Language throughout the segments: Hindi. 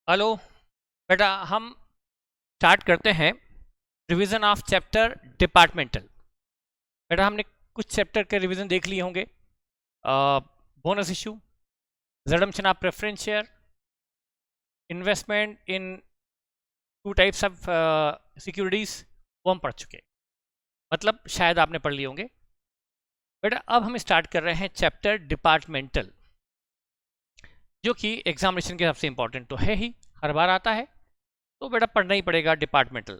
हेलो बेटा, हम स्टार्ट करते हैं रिवीजन ऑफ चैप्टर डिपार्टमेंटल। बेटा, हमने कुछ चैप्टर के रिवीजन देख लिए होंगे। Bonus issue, redemption of preference share, investment in two types of securities, वो हम पढ़ चुके हैं। मतलब शायद आपने पढ़ लिए होंगे। बेटा, अब हम स्टार्ट कर रहे हैं चैप्टर डिपार्टमेंटल, जो कि एग्जामिनेशन के हिसाब से इंपॉर्टेंट तो है ही, हर बार आता है, तो बेटा पढ़ना ही पड़ेगा डिपार्टमेंटल।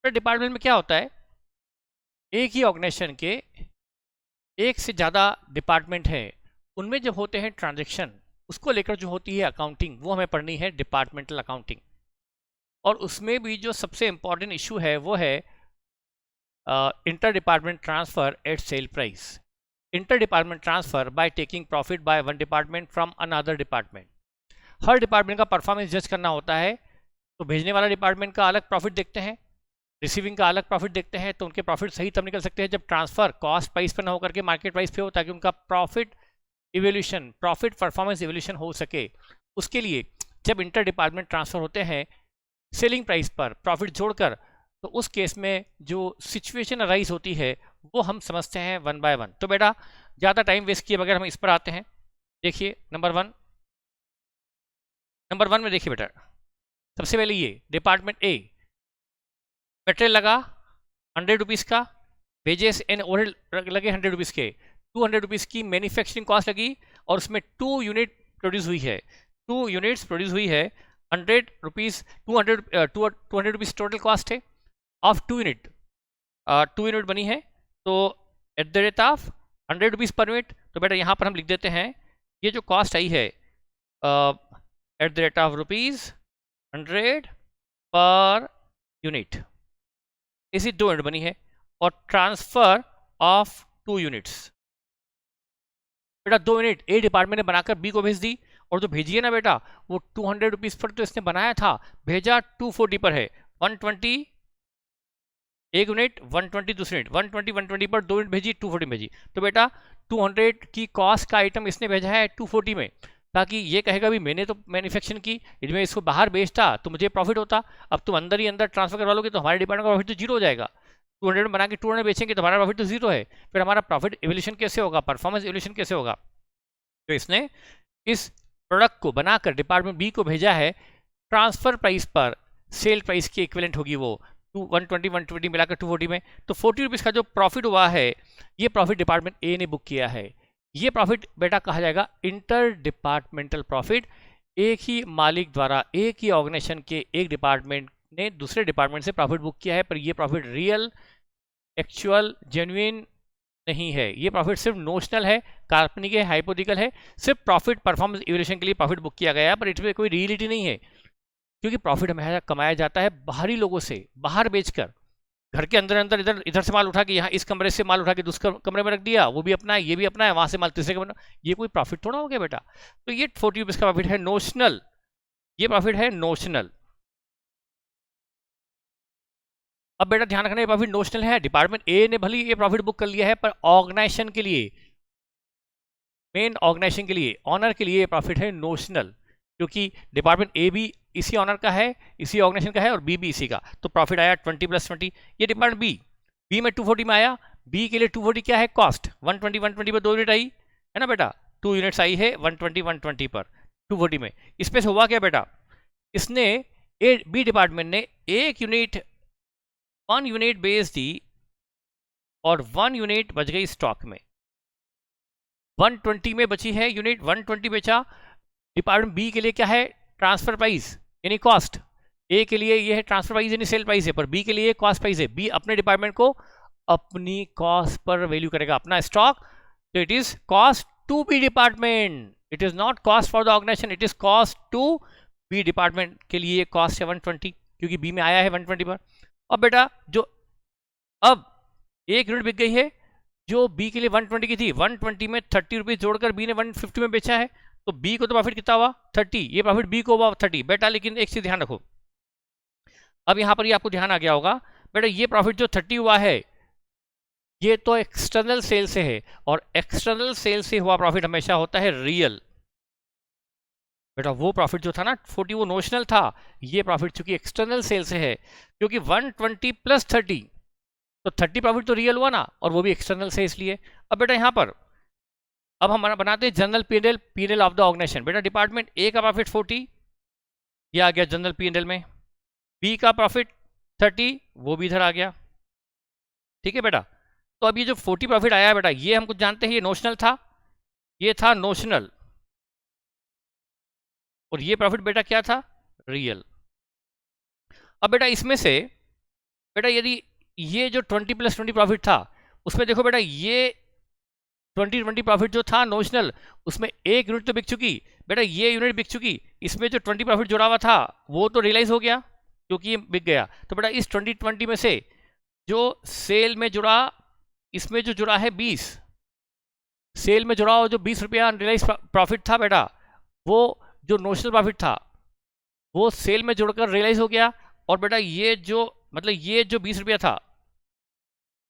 तो डिपार्टमेंट में क्या होता है, एक ही ऑर्गेनाइजेशन के एक से ज़्यादा डिपार्टमेंट है, उनमें जब होते हैं ट्रांजैक्शन, उसको लेकर जो होती है अकाउंटिंग, वो हमें पढ़नी है डिपार्टमेंटल अकाउंटिंग। और उसमें भी जो सबसे इंपॉर्टेंट इशू है वो है inter department transfer at sale price. Inter department transfer by taking profit by one department from another department. हर डिपार्टमेंट का परफॉर्मेंस जज करना होता है, तो भेजने वाला डिपार्टमेंट का अलग प्रॉफिट देखते हैं, रिसीविंग का अलग प्रॉफिट देखते हैं। तो उनके प्रॉफिट सही तब निकल सकते हैं जब ट्रांसफर कॉस्ट प्राइस पर ना होकर के मार्केट प्राइस पे हो, ताकि उनका profit evolution, profit performance evolution हो सके। उसके लिए जब इंटर डिपार्टमेंट ट्रांसफर होते हैं सेलिंग प्राइस पर प्रॉफिट जोड़कर, तो उस केस में जो सिचुएशन अराइज होती है वो हम समझते हैं वन बाय वन। तो बेटा ज़्यादा टाइम वेस्ट किए बगैर हम इस पर आते हैं। देखिए नंबर वन में देखिए बेटा, सबसे पहले ये डिपार्टमेंट ए, पेट्रोल लगा 100 रुपीज़ का, वेजेस एंड ओवरहेड लगे 100 रुपीज़ के, 200 रुपीज़ की मैन्युफैक्चरिंग कॉस्ट लगी, और उसमें 2 यूनिट प्रोड्यूस हुई है, 2 यूनिट्स प्रोड्यूस हुई है, 100 रुपीज़, 200 रुपीज़ टोटल कॉस्ट है ऑफ 2 यूनिट, 2 यूनिट बनी है। तो at the rate of 100 rupees per unit. तो बेटा यहाँ पर हम लिख देते हैं ये जो कॉस्ट आई है at the rate of ₹100 per unit, इसी 2 यूनिट बनी है, और ट्रांसफर ऑफ 2 यूनिट्स। बेटा 2 यूनिट ए डिपार्टमेंट ने बनाकर बी को भेज दी, और जो भेजी है ना बेटा, वो 200 रुपीज़ पर तो इसने बनाया था, भेजा 240 पर है। 120 एक यूनिट, 120 दूसरी यूनिट, 120 पर 2 यूनिट भेजी, 240 भेजी। तो बेटा 200 की कॉस्ट का आइटम इसने भेजा है 240 में, ताकि ये कहेगा भी मैंने तो मैन्युफैक्चरिंग की, यदि मैं इसको बाहर बेचता तो मुझे प्रॉफिट होता। अब तुम अंदर ही अंदर ट्रांसफर करवा लोगे तो हमारे डिपार्टमेंट का प्रॉफिट तो जीरो हो जाएगा। 200 में बना के 200 बेचेंगे तो हमारा प्रॉफिट तो जीरो है, फिर हमारा प्रॉफिट एवोल्यूशन कैसे होगा, परफॉर्मेंस एवोल्यूशन कैसे होगा। तो इसने इस प्रोडक्ट को बनाकर डिपार्टमेंट बी को भेजा है, ट्रांसफर प्राइस पर सेल प्राइस की इक्विवेलेंट होगी वो 120 मिलाकर 240 में। तो 40 रुपीज़ का जो प्रॉफिट हुआ है, ये प्रॉफिट डिपार्टमेंट ए ने बुक किया है। ये प्रॉफिट बेटा कहा जाएगा इंटर डिपार्टमेंटल प्रॉफिट। एक ही मालिक द्वारा, एक ही ऑर्गेनाइजेशन के एक डिपार्टमेंट ने दूसरे डिपार्टमेंट से प्रॉफिट बुक किया है, पर ये प्रॉफिट रियल, एक्चुअल, जेन्युइन नहीं है। ये प्रॉफिट सिर्फ नोशनल है, काल्पनिक है, हाइपोथेटिकल है। सिर्फ प्रॉफिट परफॉर्मेंस इवैल्यूएशन के लिए प्रॉफिट बुक किया गया है, पर इसमें कोई रियलिटी नहीं है, क्योंकि प्रॉफिट हमेशा कमाया जाता है बाहरी लोगों से, बाहर बेचकर। घर के अंदर अंदर इधर इधर से माल उठा के यहाँ इस कमरे से माल उठा के दूसरे कमरे में रख दिया, वो भी अपना है, ये भी अपना है, वहां से माल तीसरे कमरे में, ये कोई प्रॉफिट थोड़ा हो गया बेटा। तो ये 40 रुपीज़ का प्रॉफिट है नोशनल, ये प्रॉफिट है नोशनल। अब बेटा ध्यान रखना, ये प्रॉफिट नोशनल है। डिपार्टमेंट ए ने भले ये प्रॉफिट बुक कर लिया है, पर ऑर्गेनाइजेशन के लिए, मेन ऑर्गेनाइजेशन के लिए, ऑनर के लिए प्रॉफिट है नोशनल, क्योंकि डिपार्टमेंट ए भी इसी ऑनर का है, इसी ऑर्गेनाइजेशन का है, और बी भी इसी का। तो प्रॉफिट आया 20 + 20। ये डिपार्टमेंट बी में 240 में आया। बी के लिए 240 क्या है, कॉस्ट। 120 पर 2 यूनिट आई है ना बेटा, 2 यूनिट्स आई है 120 पर 240 में। इसमें से हुआ क्या बेटा, इसने ए बी डिपार्टमेंट ने एक यूनिट, 1 यूनिट बेच दी, और 1 यूनिट बच गई स्टॉक में। 120 में बची है यूनिट, 120 बेचा। डिपार्टमेंट बी के लिए क्या है, ट्रांसफर प्राइस यानी कॉस्ट। ए के लिए ये है ट्रांसफर प्राइस यानी सेल प्राइस है, पर बी के लिए कॉस्ट प्राइस है। बी अपने डिपार्टमेंट को अपनी कॉस्ट पर वैल्यू करेगा, अपना स्टॉक। तो it is cost to B department, it is not cost for the organisation, it is cost to B department के लिए कॉस्ट है 120, क्योंकि बी में आया है 120 पर। अब बेटा जो अब एक यूनिट बिक गई है जो बी के लिए 120 की थी, 120 में 30 रुपीज़ जोड़कर बी ने 150 में बेचा है, तो बी को तो प्रॉफिट कितना हुआ 30, ये प्रॉफिट बी को हुआ 30 बेटा। लेकिन एक चीज ध्यान रखो, अब यहां पर ये आपको ध्यान आ गया होगा बेटा, ये प्रॉफिट जो 30 हुआ है ये तो एक्सटर्नल सेल से है, और एक्सटर्नल सेल से हुआ प्रॉफिट हमेशा होता है रियल। बेटा वो प्रॉफिट जो था ना 40 वो नोशनल था, ये प्रॉफिट चूंकि एक्सटर्नल सेल से है, क्योंकि 120 प्लस 30 तो 30 प्रॉफिट तो रियल हुआ ना, और वो भी एक्सटर्नल से इसलिए। अब बेटा यहाँ पर अब हम बनाते हैं general PNL of the organisation. बेटा डिपार्टमेंट ए का प्रॉफिट 40, ये आ गया जनरल पीएनएल में। बी का प्रॉफिट 30, वो भी इधर आ गया। ठीक है बेटा, तो अब ये जो 40 प्रॉफिट आया है बेटा, ये हम कुछ जानते हैं, ये नोशनल था, ये था नोशनल, और ये प्रॉफिट बेटा क्या था, रियल। अब बेटा इसमें से बेटा यदि ये जो 20 प्लस 20 प्रॉफिट था, उसमें देखो बेटा ये 20 प्रॉफिट जो था नोशनल, उसमें एक यूनिट तो बिक चुकी बेटा, ये यूनिट बिक चुकी, इसमें जो 20 प्रॉफिट जुड़ा हुआ था वो तो रियलाइज हो गया क्योंकि ये बिक गया। तो बेटा इस 20 में से जो सेल में जुड़ा, इसमें जो जुड़ा है 20, सेल में जुड़ा हुआ जो 20 रुपया अनरियलाइज प्रॉफिट था बेटा, वो जो नोशनल प्रॉफिट था वो सेल में जुड़कर रियलाइज हो गया। और बेटा ये जो मतलब ये जो 20 रुपया था,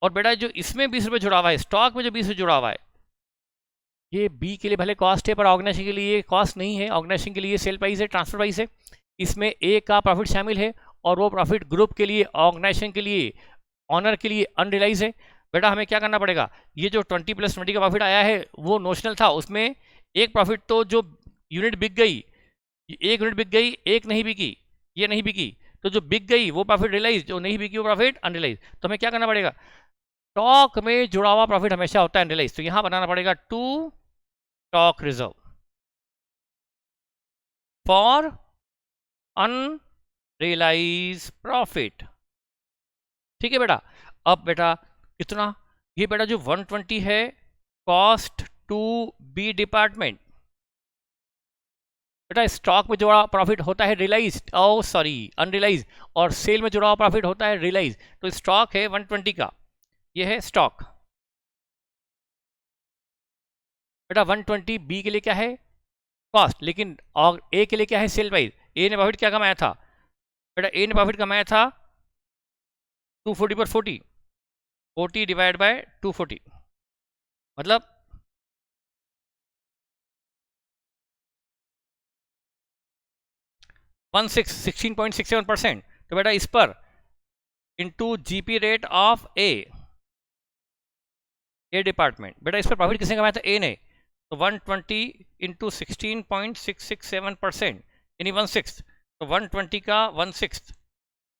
और बेटा जो इसमें 20 रुपये जुड़ा हुआ है, स्टॉक में जो 20 रुपये जुड़ा हुआ है, ये बी के लिए भले कॉस्ट है पर ऑर्गेनाइजेशन के लिए कॉस्ट नहीं है, ऑर्गेनाइजेशन के लिए सेल प्राइस है, ट्रांसफर प्राइस है। इसमें ए का प्रॉफिट शामिल है, और वो प्रॉफिट ग्रुप के लिए, ऑर्गेनाइजेशन के लिए, ऑनर के लिए अनरियलाइज है। बेटा हमें क्या करना पड़ेगा, ये जो 20 प्लस 20 का प्रॉफिट आया है वो नोशनल था, उसमें एक प्रॉफिट तो जो यूनिट बिक गई, एक यूनिट बिक गई, एक नहीं बिकी, ये नहीं बिकी, तो जो बिक गई वो प्रॉफिट रियलाइज, जो नहीं बिकी वो प्रॉफिट अनरियलाइज। तो हमें क्या करना पड़ेगा, स्टॉक में जुड़ा हुआ प्रॉफिट हमेशा होता है अनरियलाइज, तो यहां बनाना पड़ेगा to stock reserve for unrealise profit. ठीक है बेटा, अब बेटा कितना, ये बेटा जो 120 है कॉस्ट टू बी डिपार्टमेंट, बेटा स्टॉक में जुड़ा प्रॉफिट होता है रियलाइज, ओ सॉरी अनरियलाइज, और सेल में जुड़ा हुआ प्रॉफिट होता है रियलाइज। तो स्टॉक है 120 का, ये है स्टॉक। बेटा 120 बी के लिए क्या है, कॉस्ट, लेकिन और ए के लिए क्या है, सेल प्राइस। ए ने प्रॉफिट क्या कमाया था बेटा, ए ने प्रॉफिट कमाया था 240 पर 40 डिवाइड बाय 240, मतलब 16.67%। तो बेटा इस पर into GP rate of A department, बेटा इस पर प्रॉफिट किसने कमाया था, ए ने, तो 120 इंटू 16.667% यानी 1/6, तो 120 का 1/6,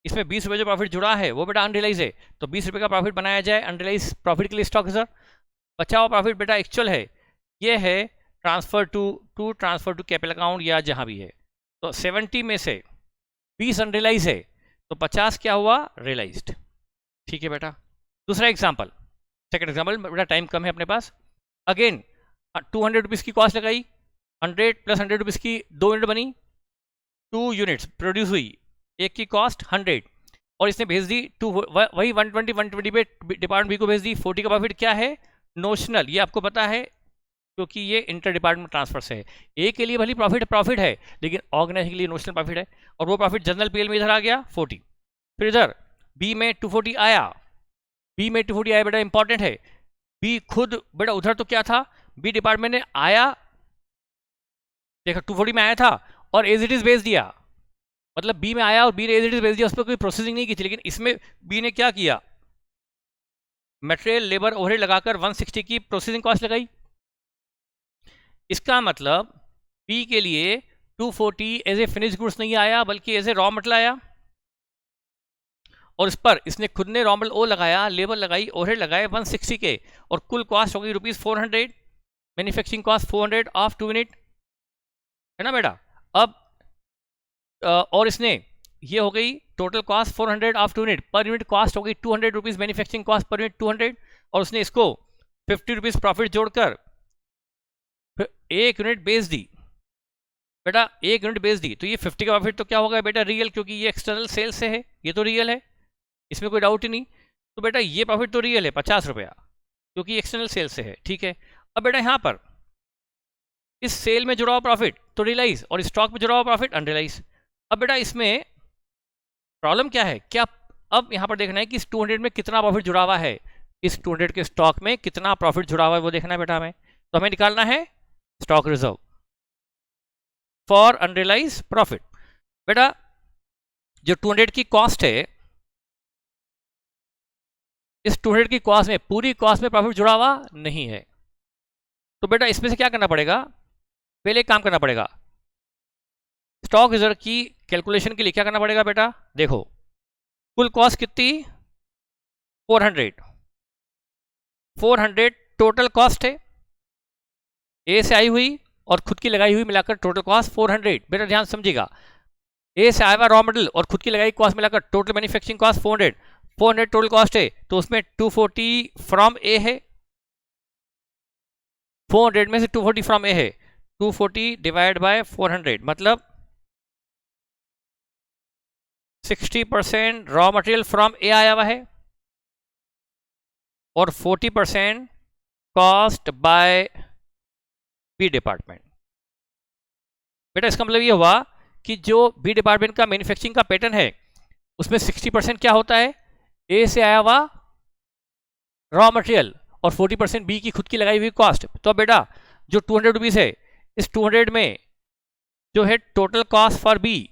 इसमें 20 रुपये जो प्रॉफिट जुड़ा है वो बेटा अनरियलाइज है, तो 20 रुपये का प्रॉफिट बनाया जाए अनरियलाइज प्रॉफिट के लिए स्टॉक रिजर्व। बचा हुआ प्रॉफिट बेटा एक्चुअल है, ये है ट्रांसफर टू कैपिटल अकाउंट या जहां भी है। तो 70 में से 20 अनरियलाइज है, तो 50 क्या हुआ, रियलाइज्ड। ठीक है बेटा, दूसरा एग्जाम्पल, सेकंड एग्जाम्पल, बेटा टाइम कम है अपने पास। अगेन 200 रुपीज़ की कॉस्ट लगाई, 100 प्लस 100 रुपीज़ की 2 यूनिट बनी, 2 यूनिट्स प्रोड्यूस हुई, एक की कॉस्ट 100, और इसने भेज दी वही 120 पे डिपार्टमेंट बी को भेज दी। 40 का प्रॉफिट क्या है, नोशनल, ये आपको पता है क्योंकि ये इंटर डिपार्टमेंट ट्रांसफर से है। ए के लिए भली प्रॉफिट है, लेकिन ऑर्गेनाइजेशन के लिए नोशनल प्रॉफिट है, और वो प्रॉफिट जनरल पीएल में इधर आ गया 40। फिर इधर बी में 240 आया, बी में 240 आया बेटा, इंपॉर्टेंट है। बी खुद बेटा उधर तो क्या था, बी डिपार्टमेंट ने आया, देखा 240 में आया था और एज इट इज भेज दिया, मतलब बी में आया और बी ने एज इट इज भेज दिया, उस पर कोई प्रोसेसिंग नहीं की थी। लेकिन इसमें बी ने क्या किया, मटेरियल लेबर ओवरहेड लगाकर 160 की प्रोसेसिंग कॉस्ट लगाई। इसका मतलब बी के लिए 240 एज ए फिनिश गुड्स नहीं आया, बल्कि एज ए रॉ मटेरियल आया, और इस पर इसने खुद ने रॉ मटेरियल ओ लगाया, लेबर लगाई, ओवरहेड लगाए 160 के, और कुल कॉस्ट हो गई ₹400, मैन्युफैक्चरिंग कॉस्ट 400 ऑफ 2 यूनिट, है ना बेटा। अब और इसने ये हो गई total cost 400 of 2 unit, per unit cost हो गई 200 rupees, manufacturing cost per unit 200, और उसने इसको 50 रुपीज़ प्रॉफिट जोड़कर एक यूनिट बेच दी बेटा, एक यूनिट बेच दी। तो ये 50 का प्रॉफिट तो क्या होगा बेटा, रियल, क्योंकि ये एक्सटर्नल सेल से है, ये तो रियल है, इसमें कोई डाउट ही नहीं। तो बेटा ये प्रॉफिट तो रियल है 50 रुपया, क्योंकि एक्सटर्नल सेल से है। ठीक है, अब बेटा यहाँ पर इस सेल में जुड़ा हुआ प्रॉफिट तो रियलाइज, और स्टॉक में जुड़ा हुआ प्रॉफिट अनरियलाइज। अब बेटा इसमें प्रॉब्लम क्या है, क्या अब यहाँ पर देखना है कि इस 200 में कितना प्रॉफिट जुड़ा हुआ है, इस 200 के स्टॉक में कितना प्रॉफिट जुड़ा हुआ है वो देखना है बेटा हमें। तो हमें निकालना है stock reserve. For unrealise profit. बेटा जो 200 की कॉस्ट है, इस 200 की कॉस्ट में पूरी कॉस्ट में प्रॉफिट जुड़ा हुआ नहीं है। तो बेटा इसमें से क्या करना पड़ेगा, पहले एक काम करना पड़ेगा, स्टॉक रिजर्व की कैलकुलेशन के लिए क्या करना पड़ेगा बेटा, देखो कुल कॉस्ट कितनी 400 टोटल कॉस्ट है, ए से आई हुई और खुद की लगाई हुई मिलाकर टोटल कॉस्ट 400। बेटा ध्यान समझिएगा, ए से आया हुआ रॉ मटेरियल और खुद की लगाई कॉस्ट मिलाकर total manufacturing cost 400 total cost है, तो उसमें 240 फ्रॉम ए है, 400 में से 240 फ्रॉम ए है, 240 डिवाइड बाय 400 मतलब 60% रॉ मटेरियल फ्रॉम ए आया हुआ है और 40% कॉस्ट बाय बी डिपार्टमेंट। बेटा इसका मतलब ये हुआ कि जो बी डिपार्टमेंट का मैन्युफैक्चरिंग का पैटर्न है उसमें 60% क्या होता है, ए से आया हुआ रॉ मटेरियल और 40% बी की खुद की लगाई हुई कॉस्ट। तो बेटा जो 200 रुपीज़ है, इस 200 में जो है टोटल कॉस्ट फॉर बी,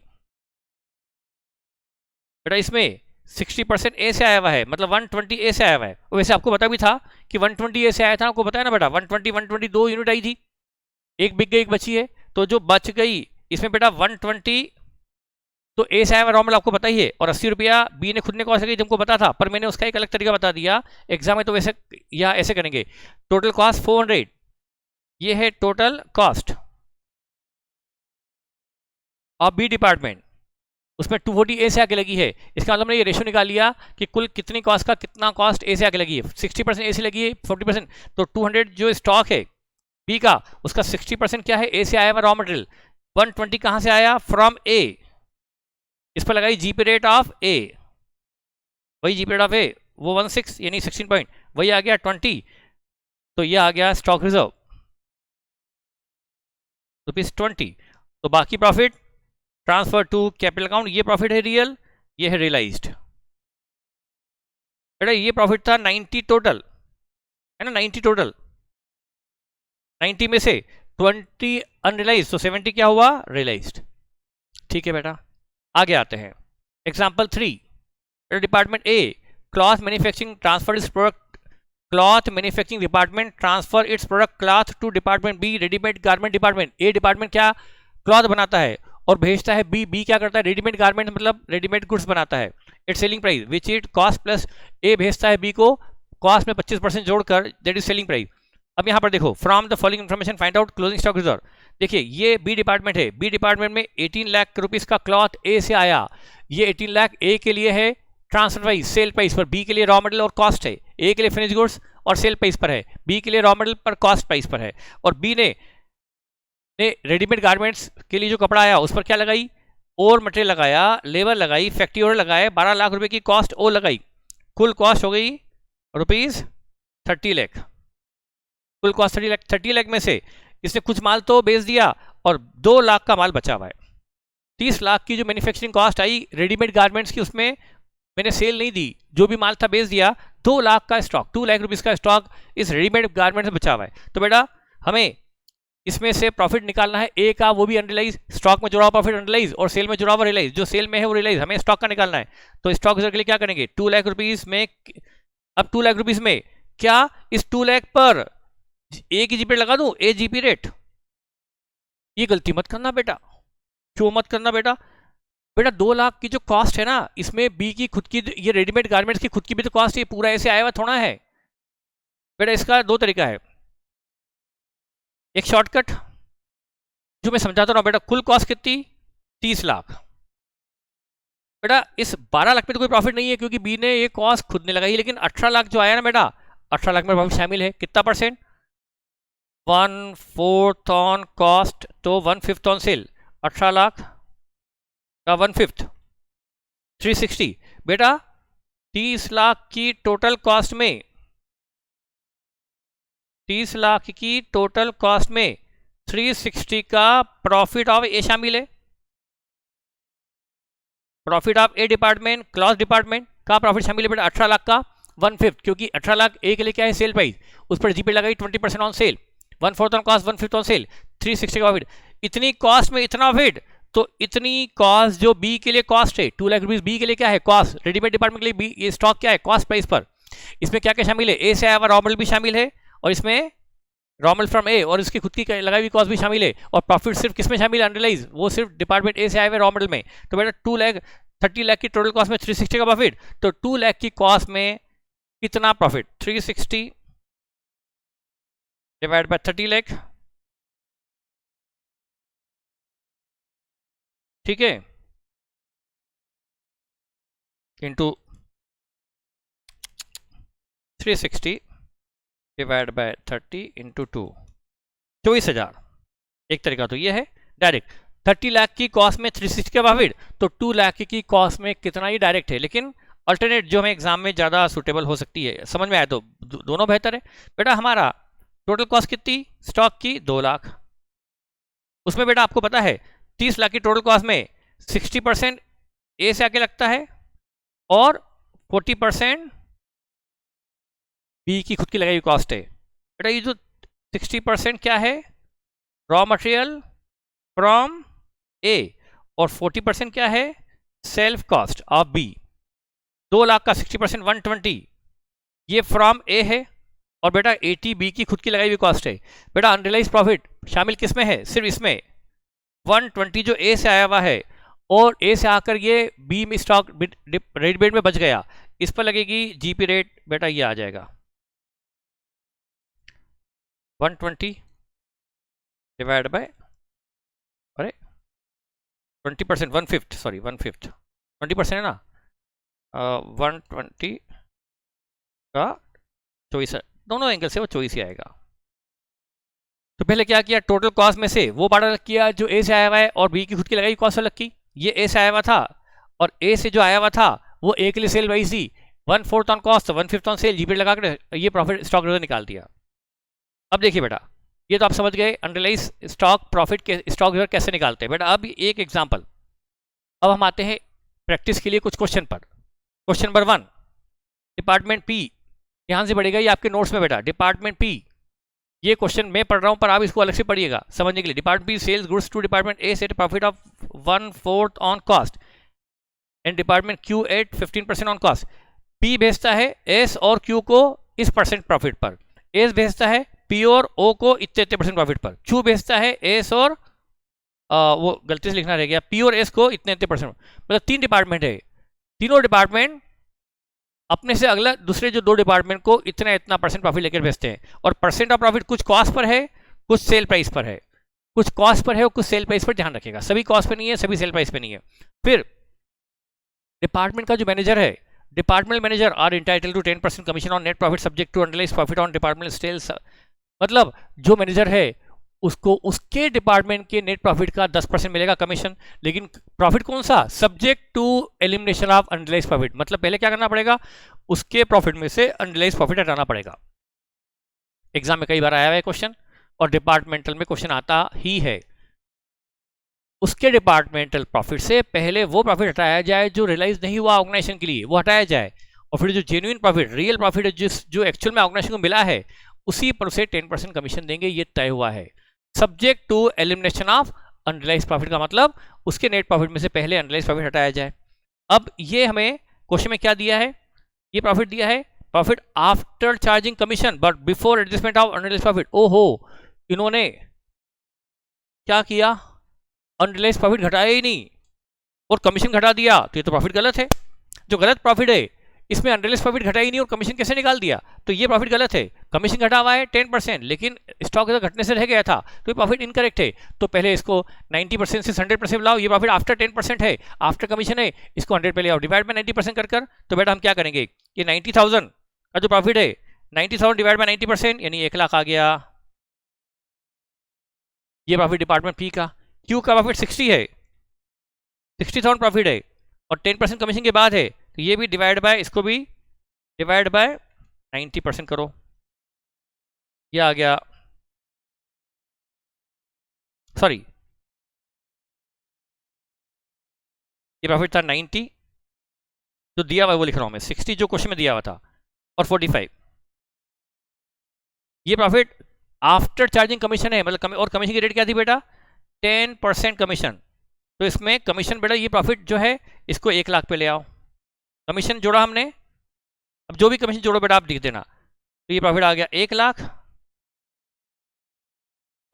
बेटा इसमें 60% ए से आया हुआ है, मतलब 120 ए से आया हुआ है। वैसे आपको पता भी था कि 120 ए से आया था, आपको बताया ना बेटा, 120 2 यूनिट आई थी, एक बिक गई एक बची है, तो जो बच गई इसमें बेटा 120 तो ए से आया हुआ रॉ मटेरियल आपको पता ही है, और 80 रुपया बी ने खुद ने कॉस्ट की तुमको पता था, पर मैंने उसका एक अलग तरीका बता दिया एग्जाम में, तो वैसे या ऐसे करेंगे, टोटल कॉस्ट 400, ये है total cost of B department, उसमें 240 ए से आके लगी है। इसका मतलब मैंने ये रेशो निकाल लिया कि कुल कितनी कॉस्ट का कितना कॉस्ट ए से आके लगी है, 60% ए से लगी है, 40%, तो 200 जो स्टॉक है बी का उसका 60% क्या है, ए से आया हुआ रॉ मटेरियल, 120 कहाँ से आया, फ्रॉम ए, इस पर लगाई जीपी रेट ऑफ ए, वही जीपी रेट ऑफ ए वो 16 यानी 16 पॉइंट, वही आ गया 20, तो ये आ गया स्टॉक रिजर्व ₹20। तो बाकी profit transfer to capital account, ये प्रॉफिट है रियल, ये है रियलाइज्ड। बेटा ये प्रॉफिट था 90 टोटल, है ना, 90 टोटल, 90 में से 20 अनरियलाइज्ड, तो 70 क्या हुआ, रियलाइज्ड। ठीक है बेटा, आगे आते हैं example 3। Department A cloth manufacturing transfer its product, cloth manufacturing department transfer its product cloth to department B readymade garment department. A department क्या क्लॉथ बनाता है और भेजता है बी, बी क्या करता है, रेडीमेड गारमेंट मतलब रेडीमेड गुड्स बनाता है। Its selling price which it cost plus A भेजता है बी को कॉस्ट में 25% जोड़कर, दैट इज सेलिंग प्राइस। अब यहाँ पर देखो, from the following information find out closing stock reserve. देखिए ये बी डिपार्टमेंट है, बी डिपार्टमेंट में 18 लाख रुपीस का क्लॉथ ए से आया, ये 18 लाख ए के लिए है ट्रांसफर प्राइस सेल प्राइस पर, बी के लिए रॉ मटेरियल और कॉस्ट है, ए के लिए फिनिश गुड्स और सेल प्राइस पर है, बी के लिए रॉ मटेरियल पर कॉस्ट प्राइस पर है, और बी ने रेडीमेड गारमेंट्स के लिए जो कपड़ा आया उस पर क्या लगाई, और मटेरियल लगाया, लेबर लगाई, फैक्ट्री ओवर लगाए, 12 लाख रुपए की कॉस्ट ओ लगाई, कुल कॉस्ट हो गई ₹30 लाख, कुल कॉस्ट 30 लाख में से इसने कुछ माल तो बेच दिया और 2 लाख का माल बचा हुआ है। 30 लाख की जो मैन्युफैक्चरिंग कॉस्ट आई रेडीमेड गारमेंट्स की, उसमें मैंने सेल नहीं दी, जो भी माल था बेच दिया, 2 लाख का स्टॉक, 2 लाख रुपीस का स्टॉक इस रेडीमेड गारमेंट से बचा हुआ है। तो बेटा हमें इसमें से प्रॉफिट निकालना है ए का, वो भी अनरियलाइज, स्टॉक में जुड़ा हुआ प्रॉफिट अनरियलाइज और सेल में जुड़ा हुआ रियलाइज, जो सेल में है वो रियलाइज, हमें स्टॉक का निकालना है। तो स्टॉक रिजर्व के लिए क्या करेंगे, 2 लाख रुपीस में, अब 2 लाख रुपीस में क्या इस 2 लाख पर ए की जीपी लगा दूं, ए जीपी रेट, ये गलती मत करना बेटा, क्यों मत करना बेटा, बेटा 2 लाख की जो कॉस्ट है ना, इसमें बी की खुद की, ये रेडीमेड गारमेंट्स की खुद की भी तो कॉस्ट है, पूरा ऐसे आया हुआ थोड़ा है बेटा। इसका 2 तरीका है, एक शॉर्टकट जो मैं समझाता हूँ बेटा, कुल कॉस्ट कितनी 30 लाख, बेटा इस 12 लाख में तो कोई प्रॉफिट नहीं है क्योंकि बी ने ये कॉस्ट खुद ने लगाई, लेकिन 18 लाख जो आया ना बेटा, 18 लाख में प्रॉफिट शामिल है, कितना परसेंट, 1/4 ऑन कॉस्ट, तो 1/5 ऑन सेल, 18 लाख का 1/5 360। बेटा 30 लाख की टोटल कॉस्ट में, 30 लाख की टोटल कॉस्ट में 360 का प्रॉफिट ऑफ ए शामिल है, profit of A department cloth department का प्रॉफिट शामिल है बेटा 18 लाख का 1/5, क्योंकि 18 लाख ए के लिए क्या है, सेल प्राइस, उस पर जीपी लगाई 20% on sale, 1/4 on cost 1/5 on sale, 360 का प्रॉफिट। इतनी कॉस्ट में इतना प्रॉफिट, तो इतनी कॉस्ट जो बी के लिए कॉस्ट है 2 लाख रुपीज, बी के लिए क्या है कॉस्ट, रेडीमेड डिपार्टमेंट के लिए बी ये स्टॉक क्या है कॉस्ट प्राइस पर। इसमें क्या क्या शामिल है, ए से आया हुआ रॉ मटेरियल भी शामिल है, और इसमें रॉ मटेरियल फ्रॉम ए और इसकी खुद की लगाई हुई कॉस्ट भी शामिल है, और प्रॉफिट सिर्फ किसमें शामिल है अनरियलाइज, वो सिर्फ डिपार्टमेंट ए से आए हुए रॉ मटेरियल में। तो बेटा 30 लाख की टोटल कॉस्ट में 360 का प्रॉफिट, तो 2 लाख की कॉस्ट में कितना प्रॉफिट, 360 डिवाइड बाय 30 लाख, ठीक है, इंटू 360 डिवाइड बाय 30 इंटू 2, 24,000। एक तरीका तो ये है डायरेक्ट 30 लाख की कॉस्ट में 360 का प्रॉफिट, तो 2 लाख की कॉस्ट में कितना, ही डायरेक्ट है, लेकिन अल्टरनेट जो हमें एग्जाम में ज़्यादा सुटेबल हो सकती है, समझ में आया तो दोनों बेहतर है। बेटा हमारा टोटल कॉस्ट कितनी स्टॉक की 2 लाख, उसमें बेटा आपको पता है 30 लाख की टोटल कॉस्ट में 60% ए से आके लगता है और 40% बी की खुद की लगाई हुई कॉस्ट है। बेटा ये जो 60% क्या है, रॉ मटेरियल फ्रॉम ए, और 40% क्या है, self cost of B. 2 lakh का 60% 120 ये फ्रॉम ए है, और बेटा 80 बी की खुद की लगाई हुई कॉस्ट है। बेटा अनरियलाइज प्रॉफिट शामिल किस में है, सिर्फ इसमें 120 जो ए से आया हुआ है, और ए से आकर ये बी में स्टॉक रेट बेट में बच गया, इस पर लगेगी जीपी रेट, बेटा ये आ जाएगा 120 डिवाइड बाय, अरे 20% 1/5 सॉरी 1/5 20% है ना, 120 का 24, दोनों एंगल से वो 24 ही आएगा। तो पहले क्या किया, टोटल कॉस्ट में से वो पार्ट अलग किया जो ए से आया हुआ है, और बी की खुद की लगाई कॉस्ट अलग की। ये ए से आया हुआ था, और ए से जो आया हुआ था वो ए के लिए सेल प्राइस थी, 1/4 on cost 1/5 on sale, GP लगा कर ये प्रॉफिट स्टॉक रिजर्व निकाल दिया। अब देखिए बेटा ये तो आप समझ गए अनरियलाइज स्टॉक प्रॉफिट के स्टॉक रिजर्व कैसे निकालते हैं। बेटा अब एक एग्जांपल, अब हम आते हैं प्रैक्टिस के लिए कुछ क्वेश्चन पर। क्वेश्चन नंबर 1, डिपार्टमेंट पी, ध्यान से पढ़िएगा ये आपके नोट्स में बेटा, डिपार्टमेंट पी, ये क्वेश्चन मैं पढ़ रहा हूं पर आप इसको अलग से पढ़िएगा समझने के लिए। Department B sales goods to department A at profit of 1/4 on cost, and department Q at 15% on cost. P भेजता है एस और क्यू को इस परसेंट प्रॉफिट पर, एस भेजता है पी और ओ को इतने प्रॉफिट पर, क्यू भेजता है एस और वो गलती से लिखना रह गया, पी और एस को इतने %, मतलब 3 डिपार्टमेंट है, तीनों डिपार्टमेंट अपने से अगला दूसरे जो 2 डिपार्टमेंट को इतना % प्रॉफिट लेकर भेजते हैं, और परसेंट ऑफ प्रॉफिट कुछ कॉस्ट पर है कुछ सेल प्राइस पर है, कुछ कॉस्ट पर है और कुछ सेल प्राइस पर, ध्यान रखिएगा सभी कॉस्ट पे नहीं है सभी सेल प्राइस पे नहीं है। फिर डिपार्टमेंट का जो मैनेजर है, department manager are entitled to 10% commission on net profit subject to unrealise profit on department sales, मतलब जो मैनेजर है उसको उसके डिपार्टमेंट के नेट प्रॉफिट का 10% मिलेगा कमीशन, लेकिन प्रॉफिट कौन सा, subject to elimination of unrealise profit, मतलब पहले क्या करना पड़ेगा, उसके प्रॉफिट में से अनरियलाइज प्रॉफिट हटाना पड़ेगा। एग्जाम में कई बार आया हुआ है क्वेश्चन, और डिपार्टमेंटल में क्वेश्चन आता ही है। उसके डिपार्टमेंटल प्रॉफिट से पहले वो प्रॉफिट हटाया जाए जो रियलाइज नहीं हुआ ऑर्गेनाइजेशन के लिए, वो हटाया जाए, और फिर जो जेन्युइन प्रॉफिट रियल प्रॉफिट जिस जो एक्चुअल में ऑर्गेनाइजेशन को मिला है उसी पर उसे 10% कमीशन देंगे, ये तय हुआ है। Subject to elimination of unrealise profit का मतलब उसके नेट प्रॉफिट में से पहले अनरियलाइज प्रॉफिट हटाया जाए। अब ये हमें क्वेश्चन में क्या दिया है, ये प्रॉफिट दिया है profit after charging commission but before adjustment of unrealise profit. ओहो, इन्होंने क्या किया, अनरियलाइज प्रॉफिट घटाया ही नहीं और कमीशन घटा दिया, तो ये तो प्रॉफिट गलत है। जो गलत प्रॉफिट है इसमें अनरियलाइज प्रॉफिट घटाई नहीं और कमीशन कैसे निकाल दिया, तो ये प्रॉफिट गलत है। कमीशन घटा हुआ है 10%, लेकिन स्टॉक घटने से रह गया था, तो ये प्रॉफिट इनकरेक्ट है। तो पहले इसको 90% से 100% लाओ, ये प्रॉफिट आफ्टर 10% है, आफ्टर कमीशन है, इसको 100 पे ले आओ, डिवाइड बाय 90% कर। तो बेटा हम क्या करेंगे, ये 90,000 का जो प्रॉफिट है 90,000 डिवाइड बाय 90% यानी 1 लाख आ गया, ये प्रॉफिट डिपार्टमेंट पी का। क्यू का प्रॉफिट 60 है, 60,000 प्रॉफिट है और 10% कमीशन के बाद है, तो ये भी डिवाइड बाय, इसको भी डिवाइड बाय 90% करो, ये आ गया, सॉरी ये प्रॉफिट था 90 जो दिया हुआ वो लिख रहा हूं मैं, 60 जो क्वेश्चन में दिया हुआ था और 45 ये प्रॉफिट आफ्टर चार्जिंग कमीशन है, मतलब और कमीशन की रेट क्या थी बेटा 10% कमीशन। तो इसमें कमीशन बेटा ये प्रॉफिट जो है इसको 1 लाख पे ले आओ, कमीशन जोड़ा हमने, अब जो भी कमीशन जोड़ो बेटा आप लिख देना। तो ये प्रॉफिट आ गया 1 लाख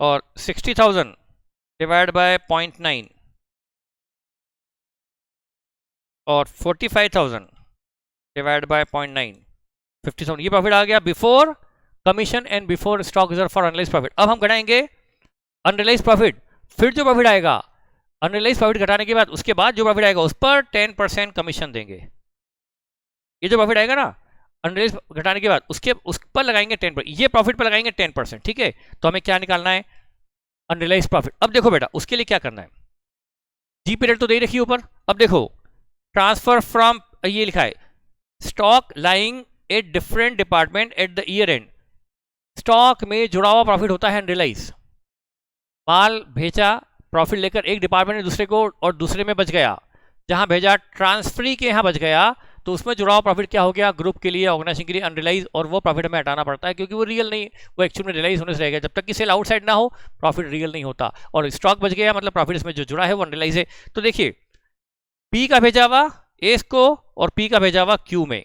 और 60,000 डिवाइड बाय 0.9 और 45,000 डिवाइड बाय 0.9 50,000। ये प्रॉफिट आ गया before commission and before stock reserve for unrealised profit. अब हम घटाएंगे अनरियलाइज्ड प्रॉफिट, फिर जो प्रॉफिट आएगा अनरियलाइज्ड प्रॉफिट घटाने के बाद उसके बाद जो प्रॉफिट आएगा उस पर 10% कमीशन देंगे। ये जो प्रॉफिट आएगा ना अनरियलाइज्ड घटाने के बाद उसके उस पर लगाएंगे 10%, ये प्रॉफिट पर लगाएंगे 10%। ठीक है, तो हमें क्या निकालना है? Unrealised profit. अब देखो बेटा उसके लिए क्या करना है, जी पीरियड तो दे रखी है ऊपर। अब देखो ट्रांसफर फ्रॉम, ये लिखा है stock lying at different department at the year and. Stock में जुड़ा हुआ प्रॉफिट होता है अनरियलाइज। माल भेजा प्रॉफिट लेकर एक डिपार्टमेंट ने दूसरे को और दूसरे में बच गया, जहां भेजा ट्रांसफरी के यहाँ बच गया, तो उसमें जुड़ा हुआ प्रॉफिट क्या हो गया? ग्रुप के लिए, ऑर्गेनाइजेशन के लिए अनरियलाइज, और वो प्रॉफिट हमें हटाना पड़ता है क्योंकि वो रियल नहीं, वो एक्चुअल में रियलाइज होने से रहेगा। जब तक कि सेल आउटसाइड ना हो प्रॉफिट रियल नहीं होता, और स्टॉक बच गया मतलब प्रॉफिट इसमें जो जुड़ा है वो अनरियलाइज है। तो देखिए पी का भेजा हुआ एस को और पी का भेजा हुआ क्यू में,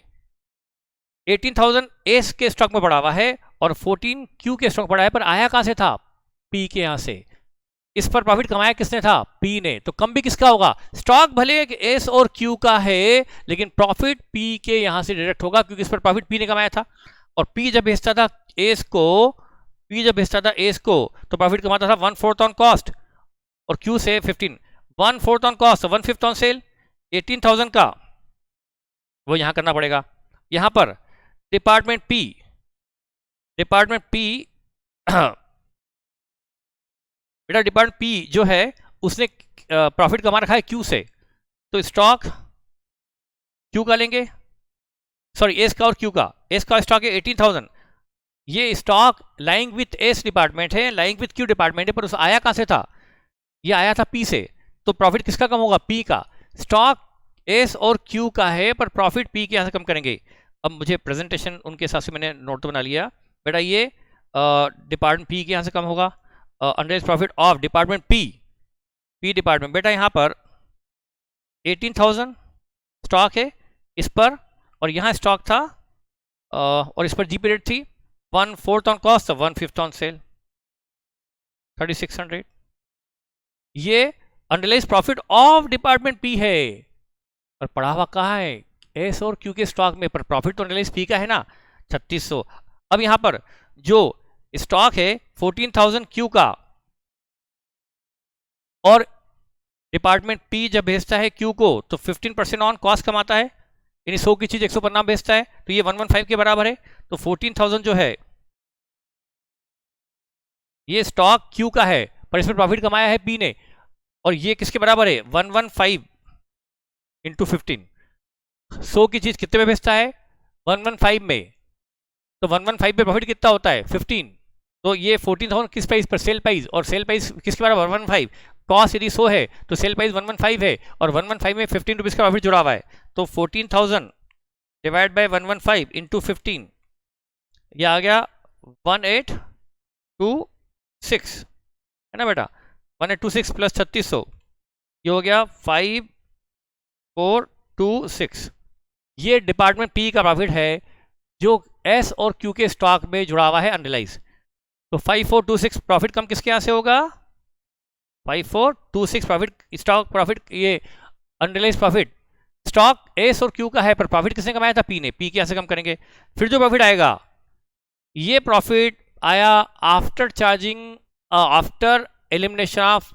18,000 एस के स्टॉक में पड़ा हुआ है और 14 क्यू के स्टॉक पड़ा है, पर आया कहां से था? पी के यहां से। इस पर प्रॉफिट कमाया किसने था? पी ने। तो कम भी किसका होगा? स्टॉक भले एस और क्यू का है लेकिन प्रॉफिट पी के यहां से डायरेक्ट होगा क्योंकि इस पर प्रॉफिट पी ने कमाया था। और पी जब भेजता था एस को तो प्रॉफिट कमाता था 1/4 ऑन कॉस्ट, और क्यू से 15, 1/4 ऑन कॉस्ट, 1/5 ऑन सेल। 18,000 का वो यहां करना पड़ेगा। यहां पर डिपार्टमेंट पी बेटा डिपार्टमेंट पी जो है उसने प्रॉफिट कमा रखा है क्यू से, तो स्टॉक क्यू का लेंगे, सॉरी एस का और क्यू का। एस का स्टॉक है 18,000, ये stock lying with S department है, लाइंग विथ क्यू डिपार्टमेंट है, पर उस आया कहां से था? ये आया था पी से, तो प्रॉफिट किसका कम होगा? पी का। स्टॉक एस और क्यू का है पर प्रॉफिट पी के यहां से कम करेंगे। अब मुझे प्रेजेंटेशन उनके हिसाब से मैंने नोट तो बना लिया बेटा, ये डिपार्टमेंट पी के यहां से कम होगा, unrealised profit of department P department. बेटा यहां पर 18,000 स्टॉक है इस पर, और यहां स्टॉक था और इस पर जी पीरियड थी, 1/4 ऑन कॉस्ट, 1/5 ऑन सेल, 3600। ये unrealised profit of department P है, और पड़ा हुआ कहाँ है? एस और क्यू के स्टॉक में, पर प्रॉफिट तो अनरियलाइज्ड पी का है ना, 3600। अब यहां पर जो स्टॉक है 14,000 क्यू का, और डिपार्टमेंट पी जब भेजता है क्यू को तो 15% ऑन कॉस्ट कमाता है, यानी 100 की चीज 150 भेजता है, तो ये 115 के बराबर है। तो 14,000 जो है ये स्टॉक क्यू का है पर इसमें प्रॉफिट कमाया है पी ने, और ये किसके बराबर है? 115 इंटू 15। 100 की चीज कितने में भेजता है? 115 में, तो 115 पे प्रॉफिट कितना होता है? 15। तो ये 14,000 किस प्राइस पर? सेल प्राइस, और सेल प्राइस किसके बराबर? 115। कॉस्ट यदि 100 है तो सेल प्राइस 115 है, और 115 में 15 रुपीज का प्रॉफिट जुड़ा हुआ है, तो 14,000 डिवाइड बाय 115 इंटू 15, यह आ गया 1826, है ना बेटा? 1826 प्लस 3600, ये हो गया 5426। ये डिपार्टमेंट पी का प्रॉफिट है जो एस और क्यू के स्टॉक में जुड़ा हुआ है अनरियलाइज। तो 5426 प्रॉफिट कम किसके यहां से होगा? 5426 प्रॉफिट, स्टॉक प्रॉफिट, ये अनरियलाइज प्रॉफिट स्टॉक एस और क्यू का है पर प्रॉफिट किसने कमाया था? पी ने। पी के यहां से कम करेंगे, फिर जो प्रॉफिट आएगा ये प्रॉफिट आया after charging, after elimination of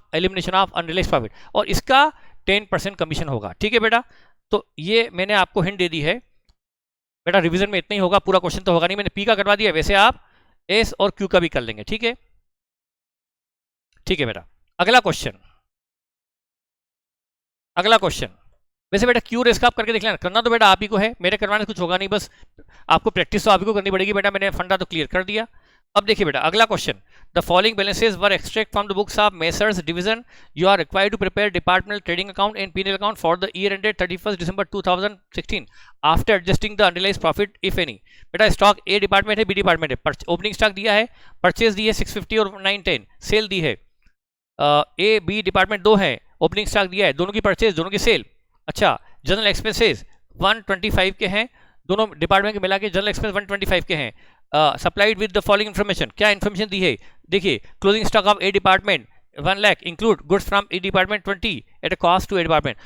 unrealise profit, और इसका 10% कमीशन होगा। ठीक है बेटा, तो ये मैंने आपको हिंट दे दी है बेटा, रिवीजन में इतना ही होगा, पूरा क्वेश्चन तो होगा नहीं, मैंने पी का करवा दिया, वैसे आप एस और क्यू का भी कर लेंगे। ठीक है, ठीक है बेटा। अगला क्वेश्चन वैसे बेटा क्यू रेस का आप करके देख लेना, करना तो बेटा आप ही को है, मेरे करवाने से कुछ होगा नहीं, बस आपको प्रैक्टिस तो आप ही को करनी पड़ेगी बेटा, मैंने फंडा तो क्लियर कर दिया। अब देखिए बेटा अगला question, the following balances were extract from the books of Messrs division, you are required to prepare departmental trading account and P&L account for the year ended 31 December 2016 after adjusting the unrealised profit if any. बेटा स्टॉक ए डिपार्टमेंट है, बी डिपार्टमेंट है, ओपनिंग स्टॉक दिया है, परचेज दी है 650 और 910, सेल दी है ए बी डिपार्टमेंट दो हैं, ओपनिंग स्टॉक दिया है, दोनों की परचेज दोनों की सेल। अच्छा, जनरल एक्सपेंसेस 125 के हैं, दोनों डिपार्टमेंट के मिला के जनरल एक्सपेंस 125 के हैं। Supplied with the following information, क्या इन्फॉर्मेशन दी है? देखिए, closing stock of A department 1 lakh include goods from A department 20 at a cost to A department.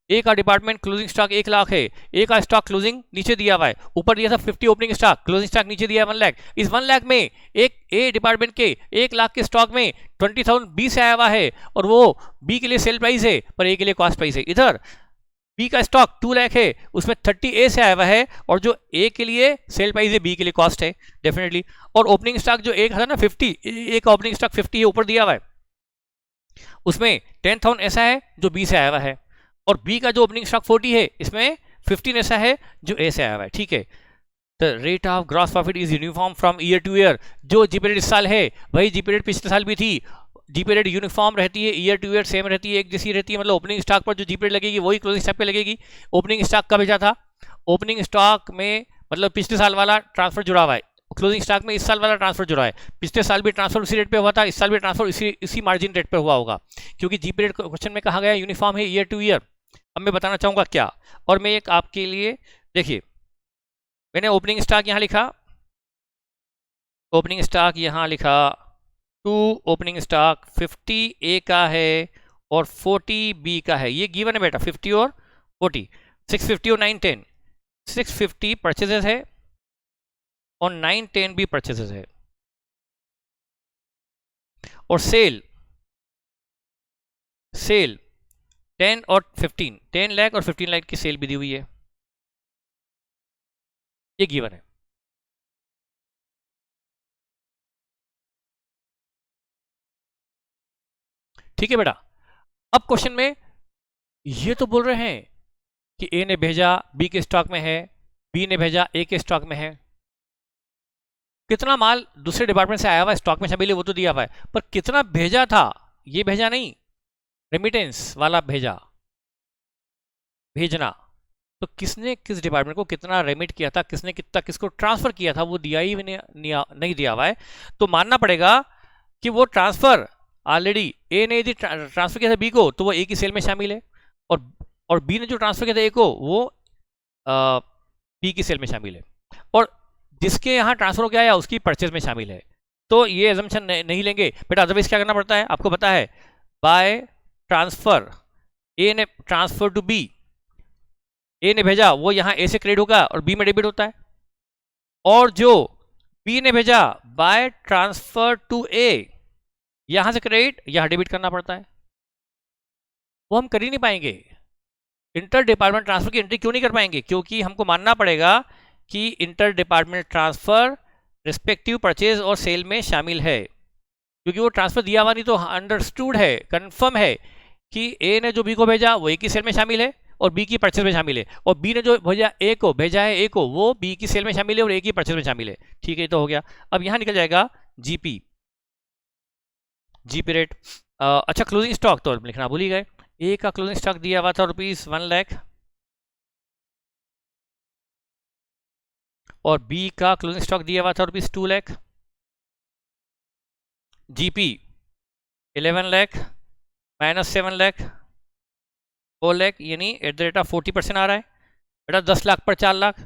A का डिपार्टमेंट क्लोजिंग स्टॉक 1 लाख है, ए का स्टॉक क्लोजिंग नीचे दिया हुआ है, ऊपर दिया था 50 ओपनिंग स्टॉक, क्लोजिंग स्टॉक नीचे दिया 1 लाख। इस 1 लाख में एक ए डिपार्टमेंट के 1 लाख के स्टॉक में 20,000 बी से आया हुआ है, और वो बी के लिए सेल प्राइस है पर ए के लिए कॉस्ट प्राइस है। इधर बी का स्टॉक 2 लाख है, उसमें 30 ए से आया हुआ है, और जो ए के लिए सेल प्राइस है बी के लिए कॉस्ट है डेफिनेटली। और ओपनिंग स्टॉक जो एक था ना 50, ए का ओपनिंग स्टॉक 50 है, ऊपर दिया हुआ है, उसमें 10,000 ऐसा है जो बी से आया हुआ है, और बी का जो ओपनिंग स्टॉक 40 है, इसमें 15 ऐसा है जो ए से आया हुआ है। ठीक है, the rate of gross profit is uniform from year two year. जो जी पीरियड इस साल है वही जी पीरियड पिछले साल भी थी। जी पीरियड यूनिफॉर्म रहती है, ईयर टू ईयर सेम रहती है, एक जैसी रहती है, मतलब ओपनिंग स्टॉक पर जो जी पीरियड लगेगी वही क्लोजिंग स्टॉक पे लगेगी। ओपनिंग स्टॉक का भेजा था, ओपनिंग स्टॉक में मतलब पिछले साल वाला ट्रांसफर जुड़ा हुआ है, क्लोजिंग स्टॉक में इस साल वाला ट्रांसफर जुड़ा है। पिछले साल भी ट्रांसफर उसी रेट पे हुआ था, इस साल भी ट्रांसफर इसी मार्जिन रेट पे हुआ होगा, क्योंकि जी पीरियड क्वेश्चन में कहा गया यूनिफॉर्म है ईयर टू ईयर। अब मैं बताना चाहूँगा क्या, और मैं एक आपके लिए, देखिए मैंने ओपनिंग स्टॉक यहाँ लिखा, ओपनिंग स्टॉक यहाँ लिखा 2 ओपनिंग स्टॉक 50 ए का है और 40 बी का है, ये गिवन है बेटा, 50 और 40, 650 और 910, 650 परचेजेस है और 910 भी परचेजेस है, और सेल 10 और 15, 10 लाख और 15 लाख की सेल भी दी हुई है, ये गिवन है। ठीक है बेटा, अब क्वेश्चन में ये तो बोल रहे हैं कि ए ने भेजा बी के स्टॉक में है, बी ने भेजा ए के स्टॉक में है, कितना माल दूसरे डिपार्टमेंट से आया हुआ स्टॉक में शामिल है वो तो दिया हुआ है, पर कितना भेजा था ये भेजा नहीं, रेमिटेंस वाला भेजा, भेजना तो किसने किस डिपार्टमेंट को कितना रेमिट किया था, किसने कितना किसको ट्रांसफर किया था, वो दिया ही नहीं दिया हुआ है। तो मानना पड़ेगा कि वो ट्रांसफर ऑलरेडी ए ने यदि ट्रांसफर किया था बी को तो वो ए की सेल में शामिल है, और बी ने जो ट्रांसफर किया था ए को वो बी की सेल में शामिल है, और जिसके यहाँ ट्रांसफर हो गया या उसकी परचेज में शामिल है। तो ये एजम्पशन नहीं लेंगे बेटा, अदरवाइज क्या करना पड़ता है आपको पता है, बाय ट्रांसफर ए ने ट्रांसफर टू बी, ए ने भेजा वो यहाँ ए से क्रेडिट होगा और बी में डेबिट होता है, और जो बी ने भेजा बाय ट्रांसफर टू ए, यहां से क्रेडिट यहाँ डेबिट करना पड़ता है, वो हम कर ही नहीं पाएंगे। इंटर डिपार्टमेंट ट्रांसफर की एंट्री क्यों नहीं कर पाएंगे, क्योंकि हमको मानना पड़ेगा कि inter department transfer respective purchase और सेल में शामिल है, क्योंकि वो ट्रांसफर दिया हुआ नहीं तो अंडरस्टूड है, कंफर्म है कि ए ने जो बी को भेजा वो ए की सेल में शामिल है और बी की परचेज में शामिल है, और बी ने जो भेजा है ए को वो बी की सेल में शामिल है और ए की परचेज में शामिल है। ठीक है, तो हो गया। अब यहाँ निकल जाएगा जीपी, जीपी रेट। अच्छा, क्लोजिंग स्टॉक तो लिखना भूल ही गए, ए का क्लोजिंग स्टॉक दिया हुआ था ₹1 लाख, और बी का क्लोजिंग स्टॉक दिया हुआ था ₹2 लाख, जीपी 11 लाख माइनस 7 लाख 4 लाख, यानी एट द रेट ऑफ 40% आ रहा है बेटा, 10 लाख पर 4 लाख,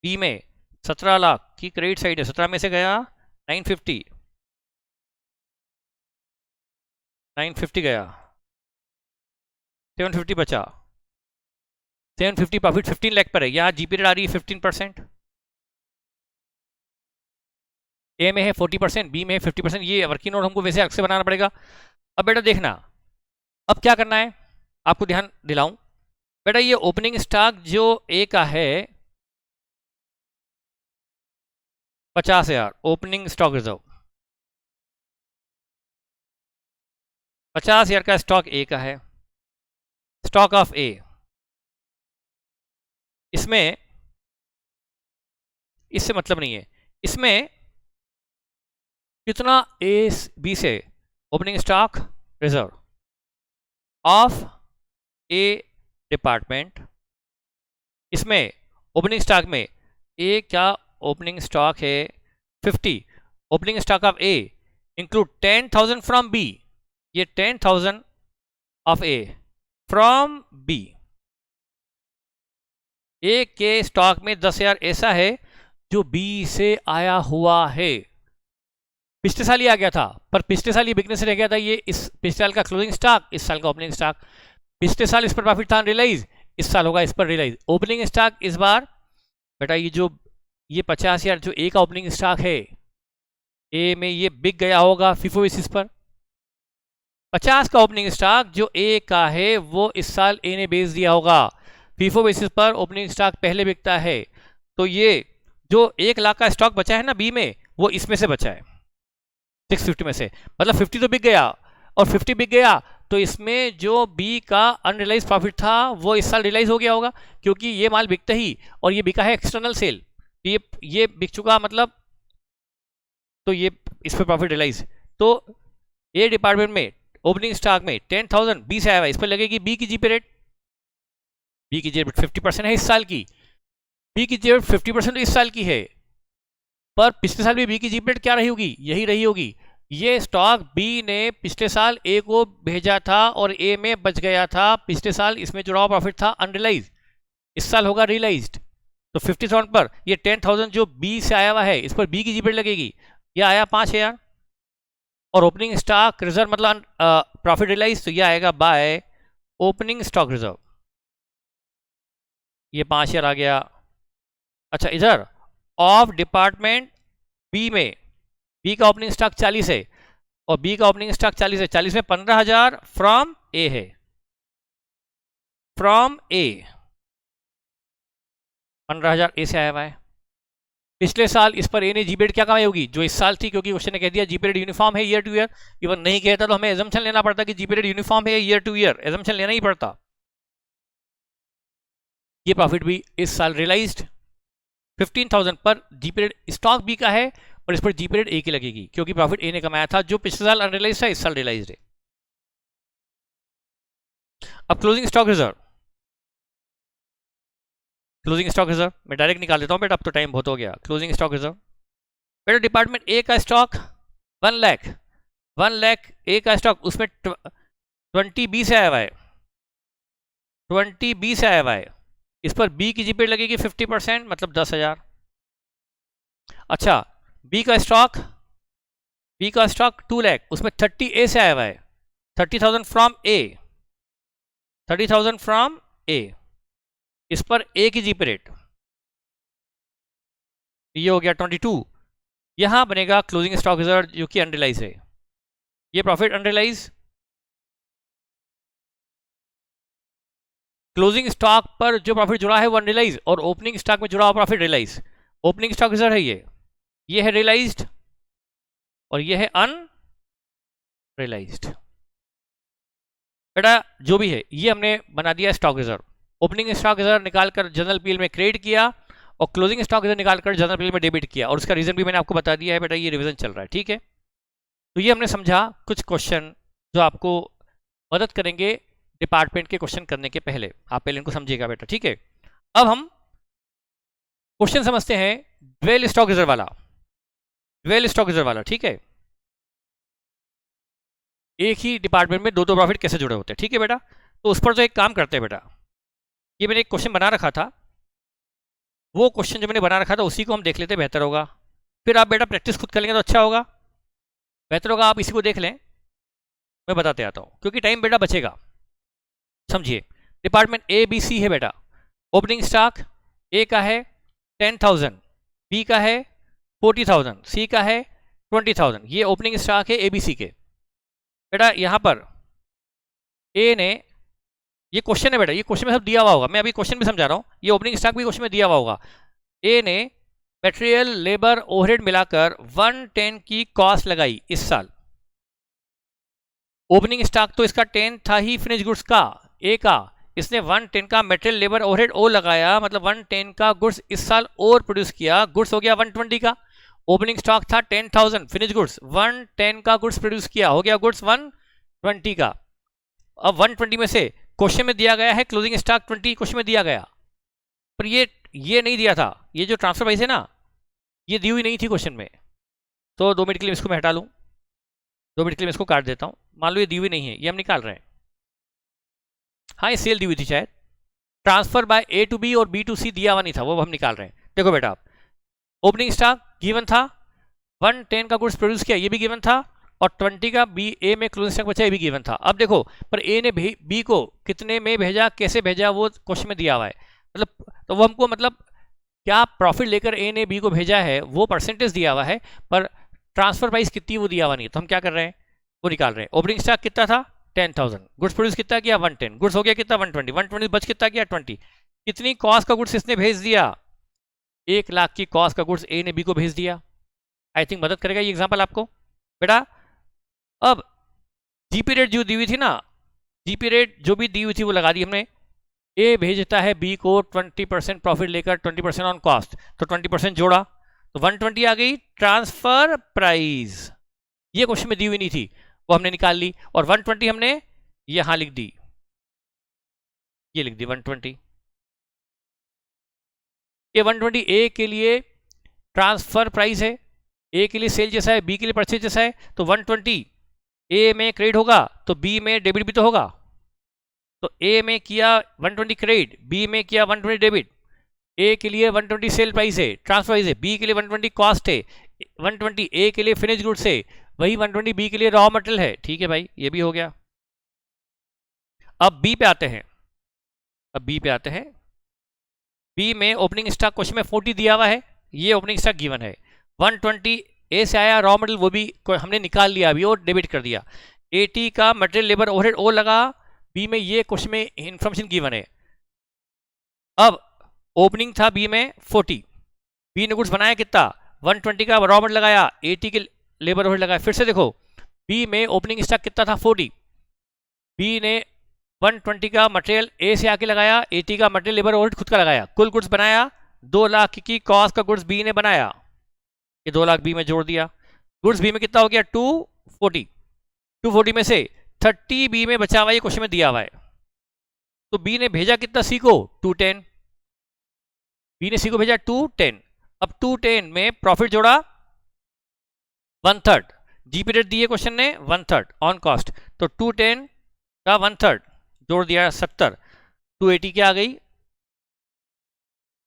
बी में 17 लाख की क्रेडिट साइड है, 17 में से गया 950 गया, 750 बचा, 750 प्रॉफिट 15 लाख पर है, यहाँ जीपी रेट आ रही है 15%, ए में है 40%, बी में है 50%, ये वर्किंग नोट हमको वैसे अलग से बनाना पड़ेगा। अब बेटा देखना, अब क्या करना है आपको ध्यान दिलाऊं बेटा, ये ओपनिंग स्टॉक जो ए का है 50,000 ओपनिंग स्टॉक रिजर्व, 50,000 का स्टॉक ए का है, स्टॉक ऑफ ए, इसमें इससे मतलब नहीं है, इसमें कितना ए बी से opening stock reserve of A department, इसमें ओपनिंग स्टॉक में ए का ओपनिंग स्टॉक है 50, opening stock of A include 10,000 from B, ये 10,000 of A from B, A के स्टॉक में 10,000 ऐसा है जो बी से आया हुआ है। पिछले साल ही आ गया था, पर पिछले साल ये बिकने से रह गया था। ये इस पिछले साल का क्लोजिंग स्टॉक, इस साल का ओपनिंग स्टॉक। पिछले साल इस पर प्रॉफिट था रियलाइज, इस साल होगा इस पर रियलाइज। ओपनिंग स्टॉक इस बार बेटा ये 50,000 जो ए का ओपनिंग स्टॉक है, ए में ये बिक गया होगा फीफो बेसिस पर। 50 का ओपनिंग स्टॉक जो ए का है वो इस साल ए ने बेच दिया होगा फीफो बेसिस पर। ओपनिंग स्टॉक पहले बिकता है, तो ये जो 1 लाख का स्टॉक बचा है ना बी में, वो इसमें से बचा है 650 में से। मतलब 50 तो बिक गया, और 50 बिक गया तो इसमें जो बी का अनरियलाइज प्रॉफिट था वो इस साल रियलाइज हो गया होगा, क्योंकि ये माल बिकता ही, और ये बिका है एक्सटर्नल सेल, ये बिक चुका, मतलब तो ये इस पर प्रॉफिट रियलाइज। तो ए डिपार्टमेंट में ओपनिंग स्टॉक में 10,000 बी से आया हुआ, इस पर लगेगी बी की जीपी रेट। बी की जीपी रेट 50% है इस साल की, बी की जीपी रेट 50% तो इस साल की है, पर पिछले साल भी बी की जीपी रेट क्या रही होगी, यही रही होगी। ये स्टॉक बी ने पिछले साल ए को भेजा था और ए में बच गया था पिछले साल, इसमें जुड़ा हुआ प्रॉफिट था अनरियलाइज, इस साल होगा रियलाइज्ड। तो 50,000 पर ये 10,000 जो बी से आया हुआ है, इस पर बी की जीपी रेट लगेगी। यह आया 5,000, और ओपनिंग स्टॉक रिजर्व मतलब प्रॉफिट रियलाइज, तो यह आएगा बाय ओपनिंग स्टॉक रिजर्व, ये 5,000 आ गया। अच्छा, इधर ऑफ डिपार्टमेंट बी में, बी का ओपनिंग स्टॉक 40 है, और बी का ओपनिंग स्टॉक 40 है, 40 में 15,000 फ्रॉम ए है, फ्रॉम ए 15,000 ए से आया हुआ है। पिछले साल इस पर ए ने जीपी रेट क्या कमाई होगी, जो इस साल थी, क्योंकि क्वेश्चन ने कह दिया जीपी रेट यूनिफॉर्म है ईयर टू ईयर। इवन नहीं कहता तो हमें एजम्पशन लेना पड़ता कि जीपी रेट यूनिफॉर्म है ईयर टू ईयर, एजम्पशन लेना ही पड़ता। ये प्रॉफिट भी इस साल रियलाइज्ड 15,000 पर जीपी रेट स्टॉक बी का है, और इस पर जीपी रेट ए की लगेगी, क्योंकि प्रॉफिट ए ने कमाया था जो पिछले साल अनरियलाइज्ड था, इस साल रियलाइज्ड है। अब closing stock reserve, closing stock reserve मैं डायरेक्ट निकाल देता हूं बेटा, अब तो टाइम बहुत हो गया। क्लोजिंग स्टॉक रिजर्व बेटा, डिपार्टमेंट ए का स्टॉक 1 लाख ए का स्टॉक, उसमें 20 बी से आया हुआ है, 20 बी से आया हुआ है, इस पर बी की जीपी लगेगी 50%, मतलब 10,000। अच्छा, बी का स्टॉक 2 लाख, उसमें 30 ए से आया हुआ है, 30,000 फ्रॉम ए, 30,000 फ्रॉम ए, इस पर ए की जीपी रेट ये हो गया 22। यहां बनेगा क्लोजिंग स्टॉक रिजर्व जो कि अनरियलाइज है, ये प्रॉफिट अनरियलाइज। क्लोजिंग स्टॉक पर जो प्रॉफिट जुड़ा है वो अनरियलाइज, और ओपनिंग स्टॉक में जुड़ा हुआ profit realise. Opening stock reserve है ये है रियलाइज्ड, और ये है अनरियलाइज्ड। बेटा जो भी है ये हमने बना दिया stock reserve. Opening stock reserve निकालकर जनरल पीएल में क्रेडिट किया, और क्लोजिंग स्टॉक रिजर्व निकालकर जनरल पीएल में डेबिट किया, और उसका रीजन भी मैंने आपको बता दिया है बेटा, ये रिवीजन चल रहा है, ठीक है। तो ये हमने समझा कुछ क्वेश्चन जो आपको मदद करेंगे डिपार्टमेंट के क्वेश्चन करने के पहले, आप पहले इनको समझिएगा बेटा, ठीक है। अब हम क्वेश्चन समझते हैं ड्वेल स्टॉक रिजर्व वाला, ड्वेल स्टॉक रिजर्व वाला, ठीक है। एक ही डिपार्टमेंट में दो प्रॉफिट कैसे जुड़े होते हैं, ठीक है बेटा। तो उस पर तो एक काम करते हैं बेटा, ये मैंने एक क्वेश्चन बना रखा था, वो क्वेश्चन जो मैंने बना रखा था उसी को हम देख लेते, बेहतर होगा। फिर आप बेटा प्रैक्टिस खुद कर लेंगे तो अच्छा होगा, बेहतर होगा आप इसी को देख लें, मैं बताते आता हूँ, क्योंकि टाइम बेटा बचेगा। समझिए, डिपार्टमेंट ए बी सी है बेटा, ओपनिंग स्टॉक ए का है 10,000, बी का है 40,000, सी का है 20,000, ये ओपनिंग स्टॉक है ए बी सी के। बेटा यहाँ पर ए ने, ये क्वेश्चन है बेटा, ये क्वेश्चन में सब दिया हुआ होगा, मैं अभी क्वेश्चन भी समझा रहा हूँ, ये ओपनिंग स्टॉक भी क्वेश्चन में दिया हुआ होगा। ए ने मटेरियल लेबर ओवरहेड मिलाकर 110 की कॉस्ट लगाई इस साल। ओपनिंग स्टॉक तो इसका 10 था ही फिनिश गुड्स का, ए का, इसने 110 का मटेरियल लेबर ओवरहेड ओ लगाया, मतलब 110 का गुड्स इस साल और प्रोड्यूस किया, गुड्स हो गया 120 का। ओपनिंग स्टॉक था 10,000 फिनिश गुड्स, 110 का गुड्स प्रोड्यूस किया, हो गया गुड्स 120 का। अब 120 में से क्वेश्चन में दिया गया है क्लोजिंग स्टॉक 20 क्वेश्चन में दिया गया, पर ये नहीं दिया था, ये जो ट्रांसफर प्राइस है ना ये दी हुई नहीं थी क्वेश्चन में। तो 2 मिनट के लिए इसको मैं हटा लूँ, 2 मिनट के लिए मैं इसको काट देता हूँ। मान लो ये दी हुई नहीं है, ये हम निकाल रहे हैं। हाँ ये सेल दी हुई थी शायद, transfer by A to B और बी टू सी दिया हुआ नहीं था, वो हम निकाल रहे हैं। देखो बेटा आप, ओपनिंग स्टॉक गिवन था, 110 का गुड्स प्रोड्यूस किया, ये भी गिवन था, और 20 का बी ए में क्लोजिंग स्टॉक बचा, ये भी गिवन था। अब देखो पर ए ने बी को कितने में भेजा, कैसे भेजा, वो क्वेश्चन में दिया हुआ है। मतलब तो वो हमको मतलब क्या प्रॉफिट लेकर ए ने बी को भेजा है वो परसेंटेज दिया हुआ है, पर ट्रांसफर प्राइस कितनी वो दिया हुआ नहीं है। तो हम क्या कर रहे हैं, वो निकाल रहे हैं। ओपनिंग स्टॉक कितना था 10,000, गुड्स प्रोड्यूस कितना किया 110, गुड्स हो गया कितना 120, 120 बच कितना किया 20, कितनी कॉस्ट का गुड्स इसने भेज दिया, 1 लाख की कॉस्ट का गुड्स ए ने बी को भेज दिया। आई थिंक मदद करेगा ये एग्जाम्पल आपको बेटा। अब जीपी रेट जो दी हुई थी ना, जीपी रेट जो भी दी हुई थी वो लगा दी हमने। ए भेजता है बी को 20% प्रॉफिट लेकर 20% ऑन कॉस्ट, तो 20% जोड़ा तो 120 आ गई ट्रांसफर प्राइस। ये क्वेश्चन में दी हुई नहीं थी, वो हमने निकाल ली, और 120 हमने यहां लिख दी, ये लिख दी 120। ये 120 ए के लिए ट्रांसफर प्राइस है, ए के लिए सेल जैसा है, बी के लिए परचेज जैसा है, तो 120 ए में क्रेडिट होगा तो बी में डेबिट भी तो होगा। तो ए में किया 120 क्रेडिट, बी में किया 120 डेबिट। ए के लिए 120 सेल प्राइस है, ट्रांसफर प्राइस है, बी के लिए 120 कॉस्ट है, 120 ए के लिए फिनिश गुड्स है, वही 120 बी के लिए रॉ मटेरियल है। ठीक है भाई, ये भी हो गया। अब बी पे आते हैं, बी में ओपनिंग स्टॉक क्वेश्चन में 40 दिया हुआ है, ये ओपनिंग स्टॉक गिवन है। 120 ए से आया रॉ मटेरियल, वो भी हमने निकाल लिया अभी और डेबिट कर दिया। 80 का मटेरियल लेबर ओवरहेड ओ लगा बी में, ये क्वेश्चन में इंफॉर्मेशन गिवन है। अब ओपनिंग था बी में 40, बी ने गुड्स बनाया कितना 120 का रॉ मटेरियल लगाया, 80 के लेबर ओवरहेड लगाया। फिर से देखो बी में ओपनिंग स्टॉक कितना था 40, बी ने 120 का मटेरियल ए से आके लगाया, 80 का मटेरियल लेबर ओवरहेड खुद का लगाया, कुल गुड्स बनाया 2 लाख की कॉस्ट का गुड्स बी ने बनाया, ये 2 लाख बी में जोड़ दिया। गुड्स बी में कितना हो गया 240, 240 में से 30 बी में बचा हुआ, ये क्वेश्चन में दिया हुआ है। तो बी ने भेजा कितना सी को 210, बी ने सी को भेजा 210। अब 210 में प्रॉफिट जोड़ा 1/3, जीपी रेट दिए क्वेश्चन ने 1/3 ऑन कॉस्ट, तो 210 का 1/3 जोड़ दिया 70, 280 क्या आ गई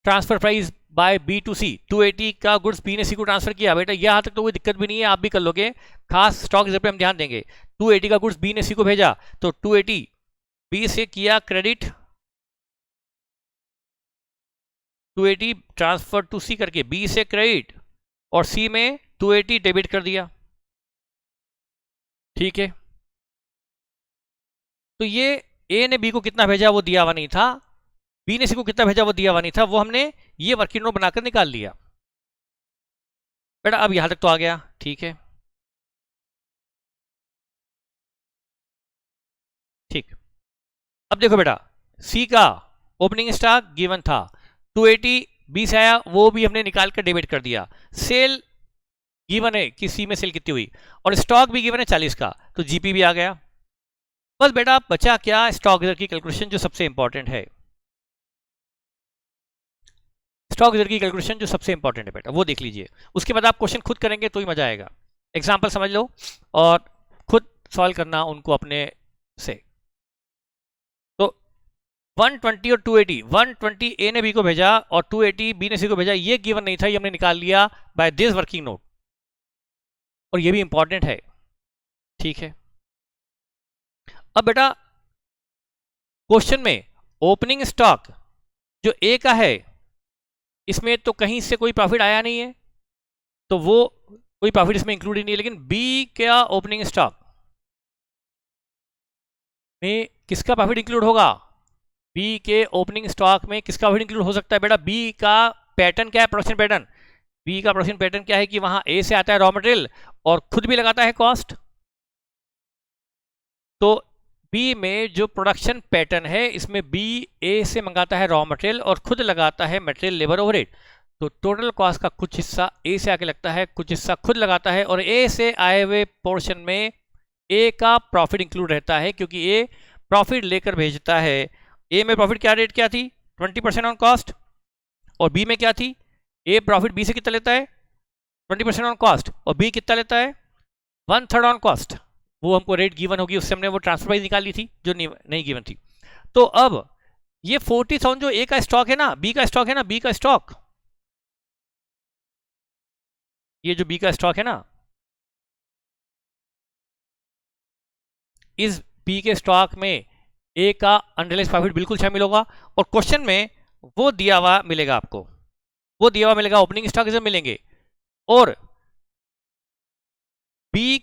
transfer price by B to C. 280 का गुड्स बी ने सी को ट्रांसफर किया। बेटा यहाँ तक तो कोई दिक्कत भी नहीं है, आप भी कर लोगे, खास स्टॉक रिजर्व पे हम ध्यान देंगे। 280 का गुड्स बी ने सी को भेजा, तो 280 बी से किया क्रेडिट, 280 ट्रांसफर टू सी करके बी से क्रेडिट, और सी में 280 डेबिट कर दिया। ठीक है, तो ये ए ने बी को कितना भेजा वो दिया हुआ नहीं था, बी ने सी को कितना भेजा वो दिया हुआ नहीं था, वो हमने ये वर्किंग नोट बनाकर निकाल लिया। बेटा अब यहां तक तो आ गया, ठीक है ठीक। अब देखो बेटा सी का ओपनिंग स्टॉक गिवन था 280, बी से आया, वो भी हमने निकाल कर डेबिट कर दिया। सेल गिवन है कि सी में सेल कितनी हुई, और स्टॉक भी गिवन है 40 का, तो जीपी भी आ गया। बस बेटा बचा क्या, स्टॉक रिजर्व की कैलकुलेशन जो सबसे इंपॉर्टेंट है, स्टॉक रिजर्व की कैलकुलेशन जो सबसे इंपॉर्टेंट है बेटा, वो देख लीजिए। उसके बाद आप क्वेश्चन खुद करेंगे तो ही मजा आएगा। एग्जाम्पल समझ लो और खुद सॉल्व करना उनको अपने से। तो 120 और 280, 120 ए ने बी को भेजा और 280 बी ने सी को भेजा, ये गिवन नहीं था, ये हमने निकाल लिया बाय दिस वर्किंग नोट, और ये भी इंपॉर्टेंट है। ठीक है, अब बेटा क्वेश्चन में ओपनिंग स्टॉक जो ए का है, इसमें तो कहीं से कोई प्रॉफिट आया नहीं है, तो वो कोई प्रॉफिट इसमें इंक्लूड ही नहीं है। लेकिन बी क्या ओपनिंग स्टॉक में किसका प्रॉफिट इंक्लूड होगा, बी के ओपनिंग स्टॉक में किसका प्रॉफिट इंक्लूड हो सकता है बेटा, बी का पैटर्न क्या है, प्रोडक्शन पैटर्न। बी का प्रोडक्शन पैटर्न क्या है कि वहां ए से आता है रॉ मटेरियल और खुद भी लगाता है कॉस्ट। तो बी में जो प्रोडक्शन पैटर्न है, इसमें बी ए से मंगाता है रॉ मटेरियल और खुद लगाता है मटेरियल लेबर ओवरहेड। तो टोटल कॉस्ट का कुछ हिस्सा ए से आके लगता है, कुछ हिस्सा खुद लगाता है, और ए से आए हुए पोर्शन में ए का प्रॉफिट इंक्लूड रहता है, क्योंकि ए प्रॉफिट लेकर भेजता है। ए में प्रॉफिट क्या रेट क्या थी 20% ऑन कॉस्ट, और बी में क्या थी, ए प्रॉफिट बी से कितना लेता है 20% ऑन कॉस्ट, और बी कितना लेता है 1/3 ऑन कॉस्ट। वो हमको रेट गिवन होगी, उससे हमने वो ट्रांसफर प्राइस निकाल ली थी जो नहीं गिवन थी। तो अब ये 40,000 जो ए का स्टॉक है ना, बी का स्टॉक है ना, बी का स्टॉक, ये जो बी का स्टॉक है ना, इस बी के स्टॉक में ए का अनरियलाइज्ड प्रॉफिट बिल्कुल शामिल होगा, और क्वेश्चन में वो दिया हुआ मिलेगा आपको, वो दिया हुआ मिलेगा, ओपनिंग स्टॉक रिजर्व मिलेंगे, और बी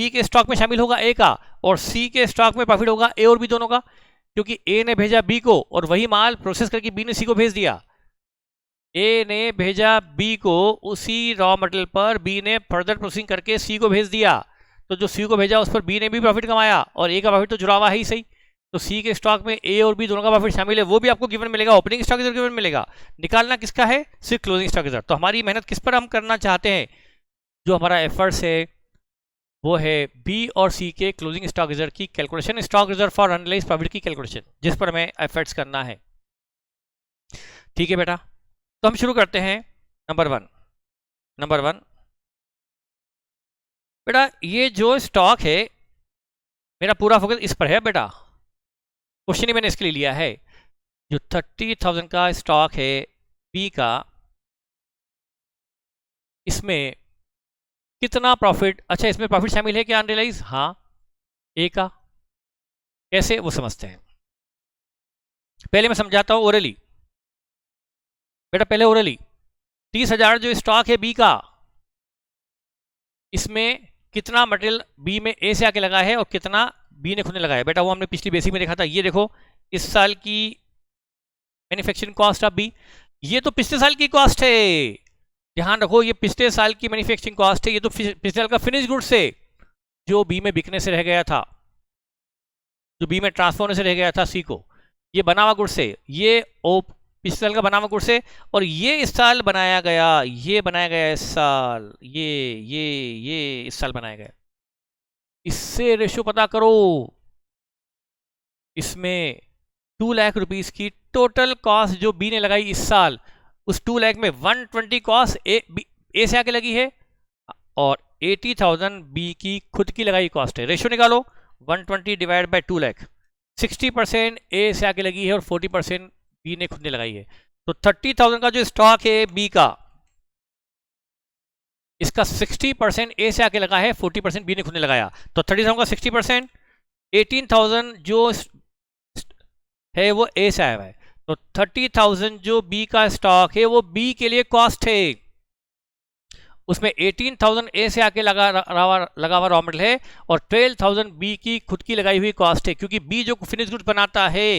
के स्टॉक में शामिल होगा ए का, और सी के स्टॉक में प्रॉफिट होगा ए और बी दोनों का, क्योंकि ए ने भेजा बी को और वही माल प्रोसेस करके बी ने सी को भेज दिया। ए ने भेजा बी को, उसी रॉ मटेरियल पर बी ने फर्दर प्रोसेसिंग करके सी को भेज दिया, तो जो सी को भेजा उस पर बी ने भी प्रॉफिट कमाया, और ए का प्रॉफिट तो जुड़ा हुआ है ही सही, तो सी के स्टॉक में ए और बी दोनों का प्रॉफिट शामिल है, वो भी आपको गिवन मिलेगा, ओपनिंग स्टॉक रिजर्व गिवन मिलेगा। निकालना किसका है? सिर्फ क्लोजिंग स्टॉक रिजर्व। तो हमारी मेहनत किस पर हम करना चाहते हैं, जो हमारा एफर्ट्स है वो है बी और सी के क्लोजिंग स्टॉक रिजर्व की calculation, stock reserve for unrealised profit की कैलकुलेशन, जिस पर हमें एफर्ट्स करना है। ठीक है बेटा, तो हम शुरू करते हैं। नंबर वन बेटा, ये जो स्टॉक है मेरा पूरा फोकस इस पर है बेटा, क्वेश्चन ही मैंने इसके लिए लिया है। जो 30,000 का स्टॉक है बी का, इसमें कितना प्रॉफिट, अच्छा इसमें प्रॉफिट शामिल है क्या अनरियलाइज? हाँ, ए का। कैसे, वो समझते हैं। पहले मैं समझाता हूं ओरली बेटा, पहले ओरली 30,000 जो स्टॉक है बी का, इसमें कितना मटेरियल बी में ए से आके लगा है और कितना बी ने खुद ने लगाया बेटा, वो हमने पिछली बेसिक में देखा था। ये देखो, इस साल की मैन्युफैक्चरिंग कॉस्ट ऑफ बी, ये तो पिछले साल की कॉस्ट है, ध्यान रखो, ये पिछले साल की मैन्युफैक्चरिंग कॉस्ट है, ये तो पिछले साल का फिनिश गुड्स है जो बी में बिकने से रह गया था, जो बी में ट्रांसफर होने से रह गया था सी को, ये बना हुआ गुड्स है, ये पिछले साल का बना हुआ गुड्स है, और ये इस साल बनाया गया, ये बनाया गया इस साल, ये इस साल बनाया गया। इससे रेशो पता करो, इसमें 2 लाख रुपीस की टोटल कॉस्ट जो बी ने लगाई इस साल, उस 2 लाख में 120 कॉस्ट ए से आके लगी है, और 80,000 बी की खुद की लगाई कॉस्ट है। रेशो निकालो, 120 डिवाइड बाय 2 लाख, 60% ए से आके लगी है और 40% बी ने खुद ने लगाई है। तो 30,000 का जो स्टॉक है बी का, इसका 60% ए से आके लगा है, 40% बी ने खुद ने लगाया, तो 30,000 का 60%, 18,000 जो है वो ए से आया हुआ है, तो 30,000 जो बी का स्टॉक है वो बी के लिए कॉस्ट है, उसमें 18,000 ए से आके लगा हुआ रॉ मटेरियल है, और 12,000 बी की खुद की लगाई हुई कॉस्ट है, क्योंकि बी जो फिनिश गुड्स बनाता है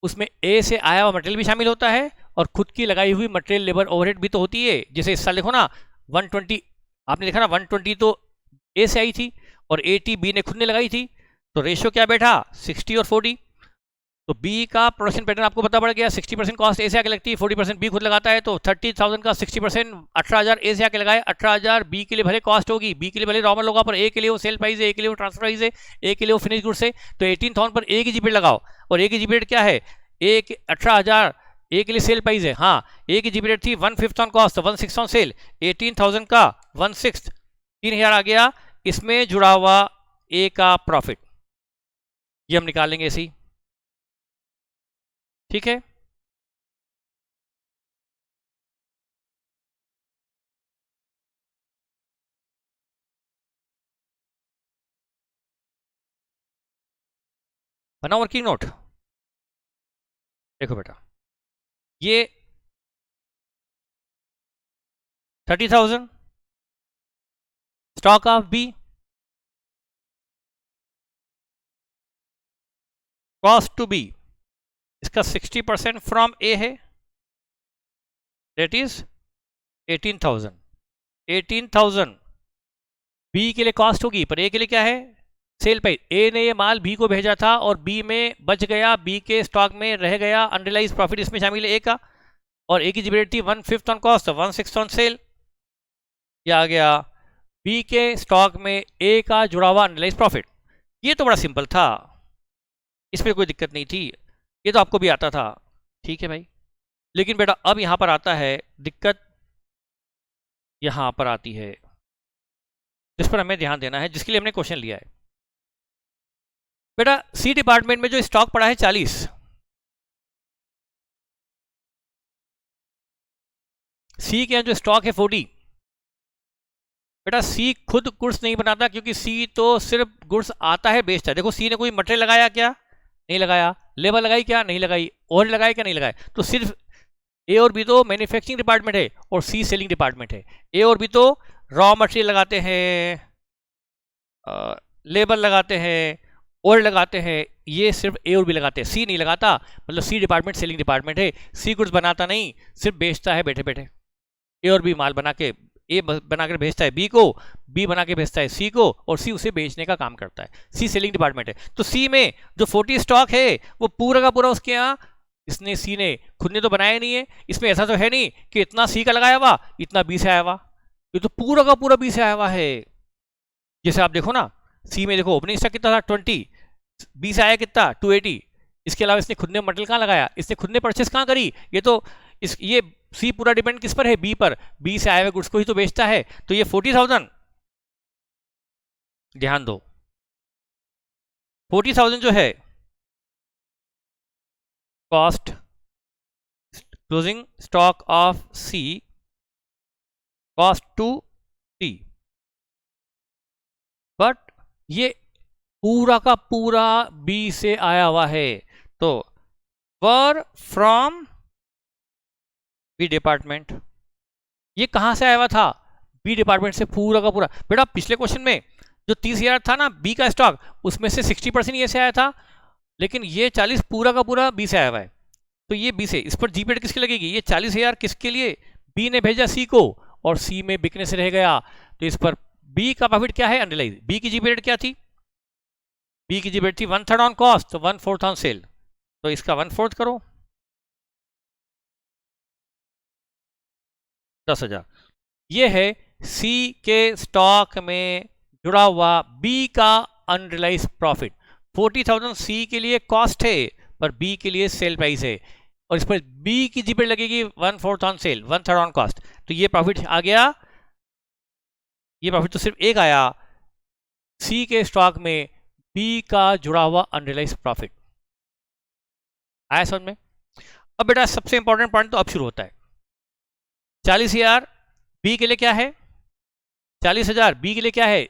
उसमें ए से आया हुआ मटेरियल भी शामिल होता है, और खुद की लगाई हुई मटेरियल लेबर ओवरहेड भी तो होती है। जैसे इस साल देखो ना, 120 आपने देखा ना, 120 तो ए से आई थी और 80 बी ने खुद ने लगाई थी, तो रेशियो क्या बैठा, 60 और 40। तो बी का प्रोडक्शन पैटर्न आपको पता पड़ गया, 60% कॉस्ट ए से आके लगती है, 40% बी खुद लगाता है, तो 30,000 का 60% 18,000 ए से आके लगाए, 18,000 बी के लिए भले कॉस्ट होगी, बी के लिए भले रॉमल होगा, पर ए के लिए वो सेल प्राइस है, ए के लिए वो ट्रांसफर प्राइस है, ए के लिए वो फिनिश गुड्स है, तो 18,000 पर ए की जीपीएड लगाओ, और ए की जीपीएड क्या है, 18,000 ए के लिए सेल प्राइस है, हाँ ए की जीपीएड थी 1/5 ऑन कॉस्ट, 1/6 ऑन सेल, 18,000 का 1/6 3,000 आ गया, इसमें जुड़ा हुआ ए का प्रॉफिट, ये हम निकालेंगे ऐसे ही, ठीक है। बना वर्किंग नोट, देखो बेटा, ये 30,000 stock of B, cost to B, इसका 60% फ्रॉम ए है, दैट इज 18,000। 18,000 बी के लिए कॉस्ट होगी, पर ए के लिए क्या है, सेल प्राइस। ए ने ये माल बी को भेजा था और बी में बच गया, बी के स्टॉक में रह गया, अनरियलाइज प्रॉफिट इसमें शामिल है ए का, और ए की जीपीएड थी 1/5 ऑन कॉस्ट, 1/6 ऑन सेल, ये आ गया बी के स्टॉक में ए का जुड़ा हुआ अनरियलाइज प्रॉफिट। ये तो बड़ा सिंपल था, इसमें कोई दिक्कत नहीं थी, ये तो आपको भी आता था, ठीक है भाई। लेकिन बेटा अब यहाँ पर आता है दिक्कत, यहाँ पर आती है जिस पर हमें ध्यान देना है, जिसके लिए हमने क्वेश्चन लिया है। बेटा सी डिपार्टमेंट में जो स्टॉक पड़ा है 40, सी के यहाँ जो स्टॉक है 40। बेटा सी खुद गुड्स नहीं बनाता, क्योंकि सी तो सिर्फ गुड्स आता है बेचता है। देखो सी ने कोई मटेरियल लगाया क्या? नहीं लगाया। लेबर लगाई क्या? नहीं लगाई। और लगाया क्या? नहीं लगाया। तो सिर्फ ए और बी तो मैन्युफैक्चरिंग डिपार्टमेंट है और सी सेलिंग डिपार्टमेंट है। ए और बी तो रॉ मटेरियल लगाते हैं, लेबर लगाते हैं, और लगाते हैं, ये सिर्फ ए और बी लगाते हैं, सी नहीं लगाता। मतलब सी डिपार्टमेंट सेलिंग डिपार्टमेंट है। सी गुड्स बनाता नहीं, सिर्फ बेचता है बैठे बैठे। ए और बी माल बना के, ए बनाकर भेजता है बी को, बी बना के भेजता है सी को, और सी उसे बेचने का काम करता है। सी सेलिंग डिपार्टमेंट है। तो सी में जो 40 स्टॉक है वो पूरा का पूरा उसके यहाँ, इसने सी ने खुद ने तो बनाया नहीं है। इसमें ऐसा तो है नहीं कि इतना सी का लगाया हुआ इतना बी से आया हुआ, ये तो पूरा का पूरा बी से आया हुआ है। जैसे आप देखो ना, सी में देखो ओपनिंग स्टॉक कितना था 20, बी से आया कितना 280। इसके अलावा इसने खुद ने मटेरियल कहाँ लगाया, इसने खुद ने परचेस कहाँ करी, ये तो ये सी पूरा डिपेंड किस पर है? बी पर। बी से आए हुए गुड्स को ही तो बेचता है। तो ये 40,000, ध्यान दो 40,000 जो है cost closing stock of C, cost to C, but ये पूरा का पूरा बी से आया हुआ है। तो वर फ्रॉम बी डिपार्टमेंट, ये कहां से आया हुआ था? बी डिपार्टमेंट से पूरा का पूरा। बेटा पिछले क्वेश्चन में जो 30,000 था ना बी का स्टॉक, उसमें से 60% ये से आया था, लेकिन ये 40 पूरा का पूरा बी से आया हुआ है। तो ये बी से, इस पर जी पीरियड किसकी लगेगी? ये 40,000 किसके लिए? बी ने भेजा सी को, और सी में बिकने से रह गया। तो इस पर बी का प्रॉफिट क्या है? अनरियलाइज। बी की जी पीरियड क्या थी? बी की जी पीरियड थी 1/3 ऑन कॉस्ट, 1/4 ऑन सेल। तो इसका 1/4 करो, 10,000। ये है सी के स्टॉक में जुड़ा हुआ बी का अनरियलाइज प्रॉफिट। 40,000 सी के लिए कॉस्ट है, पर बी के लिए सेल प्राइस है, और इस पर बी की जी पे लगेगी 1/4 ऑन सेल, 1/3 ऑन कॉस्ट। तो ये प्रॉफिट आ गया। ये प्रॉफिट तो सिर्फ एक आया, सी के स्टॉक में बी का जुड़ा हुआ अनरियलाइज प्रॉफिट आया समझ में? अब बेटा सबसे इंपॉर्टेंट पॉइंट तो अब शुरू होता है। 40,000 बी के लिए क्या है? 40,000 बी के लिए क्या है?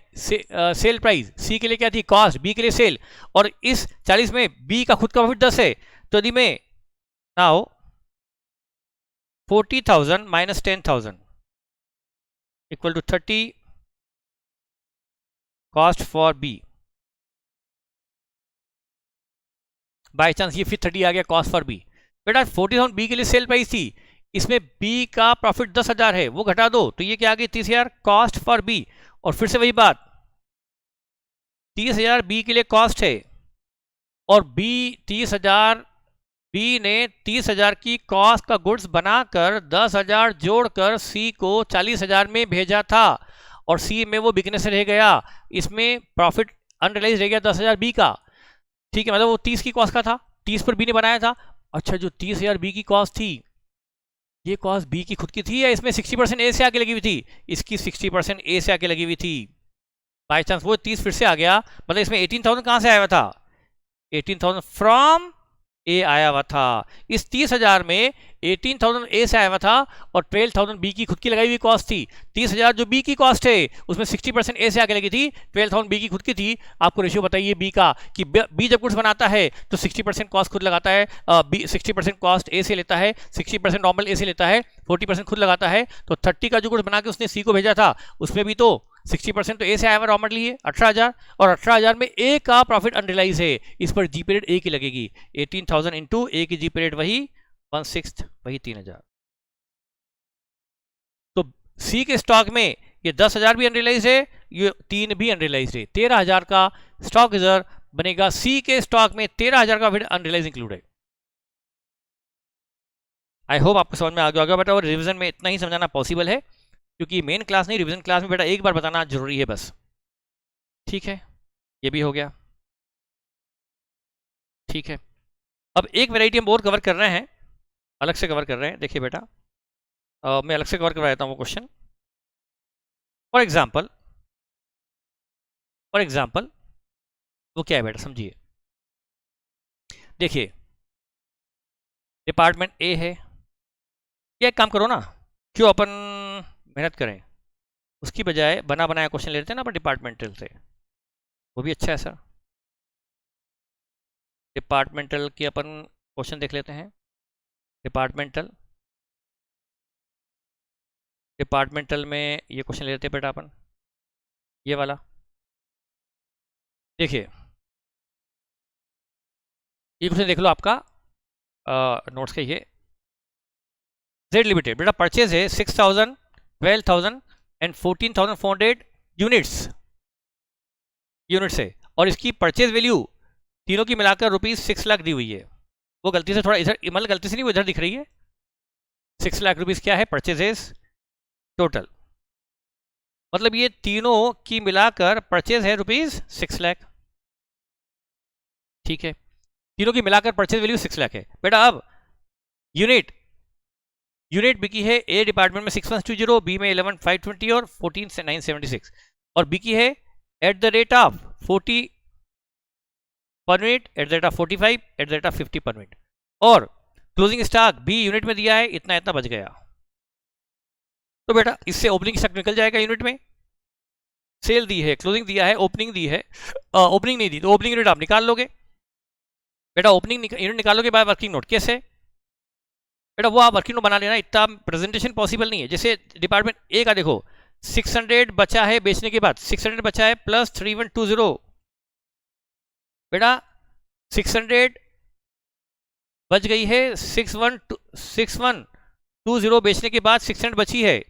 Sale price. सी के लिए क्या थी? कॉस्ट। बी के लिए सेल। और इस 40 में बी का खुद का प्रॉफिट 10 है। तो यदि मैं now 40,000 minus 10,000 equal to 30 cost for B, by chance ये फिर 30 आ गया कॉस्ट फॉर बी। बेटा 40,000 बी के लिए सेल प्राइस थी, इसमें बी का प्रॉफिट 10,000 है, वो घटा दो तो ये क्या आ गई? 30,000 कॉस्ट फॉर बी। और फिर से वही बात, 30,000 बी के लिए कॉस्ट है, और बी 30,000, बी ने 30,000 की कॉस्ट का गुड्स बनाकर 10,000 जोड़कर सी को 40,000 में भेजा था, और सी में वो बिकने से रह गया। इसमें प्रॉफिट अनरियलाइज रह गया 10,000 बी का। ठीक है, मतलब वो 30 की कॉस्ट का था, 30 पर बी ने बनाया था। अच्छा, जो 30,000 बी की कॉस्ट थी, ये कॉस्ट बी की खुद की थी, या इसमें 60% ए से आके लगी हुई थी? इसकी 60% ए से आके लगी हुई थी। बाई चांस वो 30 फिर से आ गया, मतलब इसमें 18,000 कहाँ से आया हुआ था? 18,000 फ्रॉम ए आया हुआ था। इस 30,000 में 18,000 ए से आया हुआ था, और 12,000 बी की खुद की लगाई हुई कॉस्ट थी। 30,000 जो बी की कॉस्ट है, उसमें 60% ए से आगे लगी थी, 12,000 बी की खुद की थी। आपको रेशियो बताइए बी का, कि बी जब गुड्स बनाता है तो 60% कॉस्ट खुद लगाता है, बी 60% कॉस्ट ए से लेता है, 60% नॉर्मल ए से लेता है, 40% खुद लगाता है। तो 30 का जो गुड्स बना के उसने सी को भेजा था, उसमें भी तो 60% तो ए से आया हुआ रॉ मटेरियल है 18,000, और 18,000 में ए का प्रॉफिट अनरियलाइज है। इस पर जी पीरियड ए की लगेगी, 18,000 इंटू ए की जी पीरियड वही 1/6, वही 3,000। तो सी के स्टॉक में ये 10,000 भी अनरियलाइज है, ये 3 भी अनरियलाइज है। 13,000 का स्टॉक रिजर्व बनेगा सी के स्टॉक में, 13,000 का फिर अनरियलाइज इंक्लूड है। आई होप आपको समझ में आ गया होगा बेटा, और रिवीजन में इतना ही समझाना पॉसिबल है, क्योंकि मेन क्लास नहीं, रिवीजन क्लास में बेटा एक बार बताना जरूरी है बस। ठीक है, ये भी हो गया। ठीक है, अब एक वैरायटी हम और कवर कर रहे हैं, अलग से कवर कर रहे हैं। देखिए बेटा, मैं अलग से कवर करवा देता हूँ वो question. For example, for example वो क्या है बेटा, समझिए। देखिए डिपार्टमेंट ए है, ये एक काम करो ना, क्यों अपन मेहनत करें, उसकी बजाय बना बनाया क्वेश्चन ले लेते हैं ना अपन डिपार्टमेंटल से, वो भी अच्छा है सर। डिपार्टमेंटल के अपन क्वेश्चन देख लेते हैं। डिपार्टमेंटल डिपार्टमेंटल में ये क्वेश्चन ले लेते हैं बेटा अपन, ये वाला। देखिए ये क्वेश्चन देख लो आपका नोट्स के, ये जेड लिमिटेड बेटा परचेज है 6,000, 12,000 एंड 14,400 यूनिट्स है, और इसकी परचेज वैल्यू तीनों की मिलाकर ₹6 लाख दी हुई है। वो गलती से थोड़ा इधर, मतलब गलती से नहीं, वो इधर दिख रही है। 6 लाख रुपीस क्या है, परचेजेस टोटल, मतलब ये तीनों की मिलाकर परचेज है ₹6 लाख। ठीक है, तीनों की मिलाकर परचेज वैल्यू 6 लाख है बेटा। अब यूनिट बिकी है ए डिपार्टमेंट में 6120, बी में 11,520 और 14,976, और बिकी है एट द रेट ऑफ 40 पर minute, at the rate of 45, at the rate of 50 पर मिनट, और क्लोजिंग स्टॉक बी यूनिट में दिया है इतना इतना बच गया। तो बेटा इससे ओपनिंग स्टॉक निकल जाएगा यूनिट में। सेल दी है, क्लोजिंग दिया है, ओपनिंग दी है, ओपनिंग नहीं दी तो ओपनिंग यूनिट आप निकाल लोगे बेटा। ओपनिंग यूनिट निकालोगे बाय वर्किंग नोट। कैसे बेटा, वो आप वर्किंग नोट बना लेना, इतना प्रेजेंटेशन पॉसिबल नहीं है। जैसे डिपार्टमेंट ए का देखो 600 बचा है बेचने के बाद, 600 बचा है प्लस 3120 बेटा, 600 बच गई है, 6120 बेचने के बाद 600 बची है,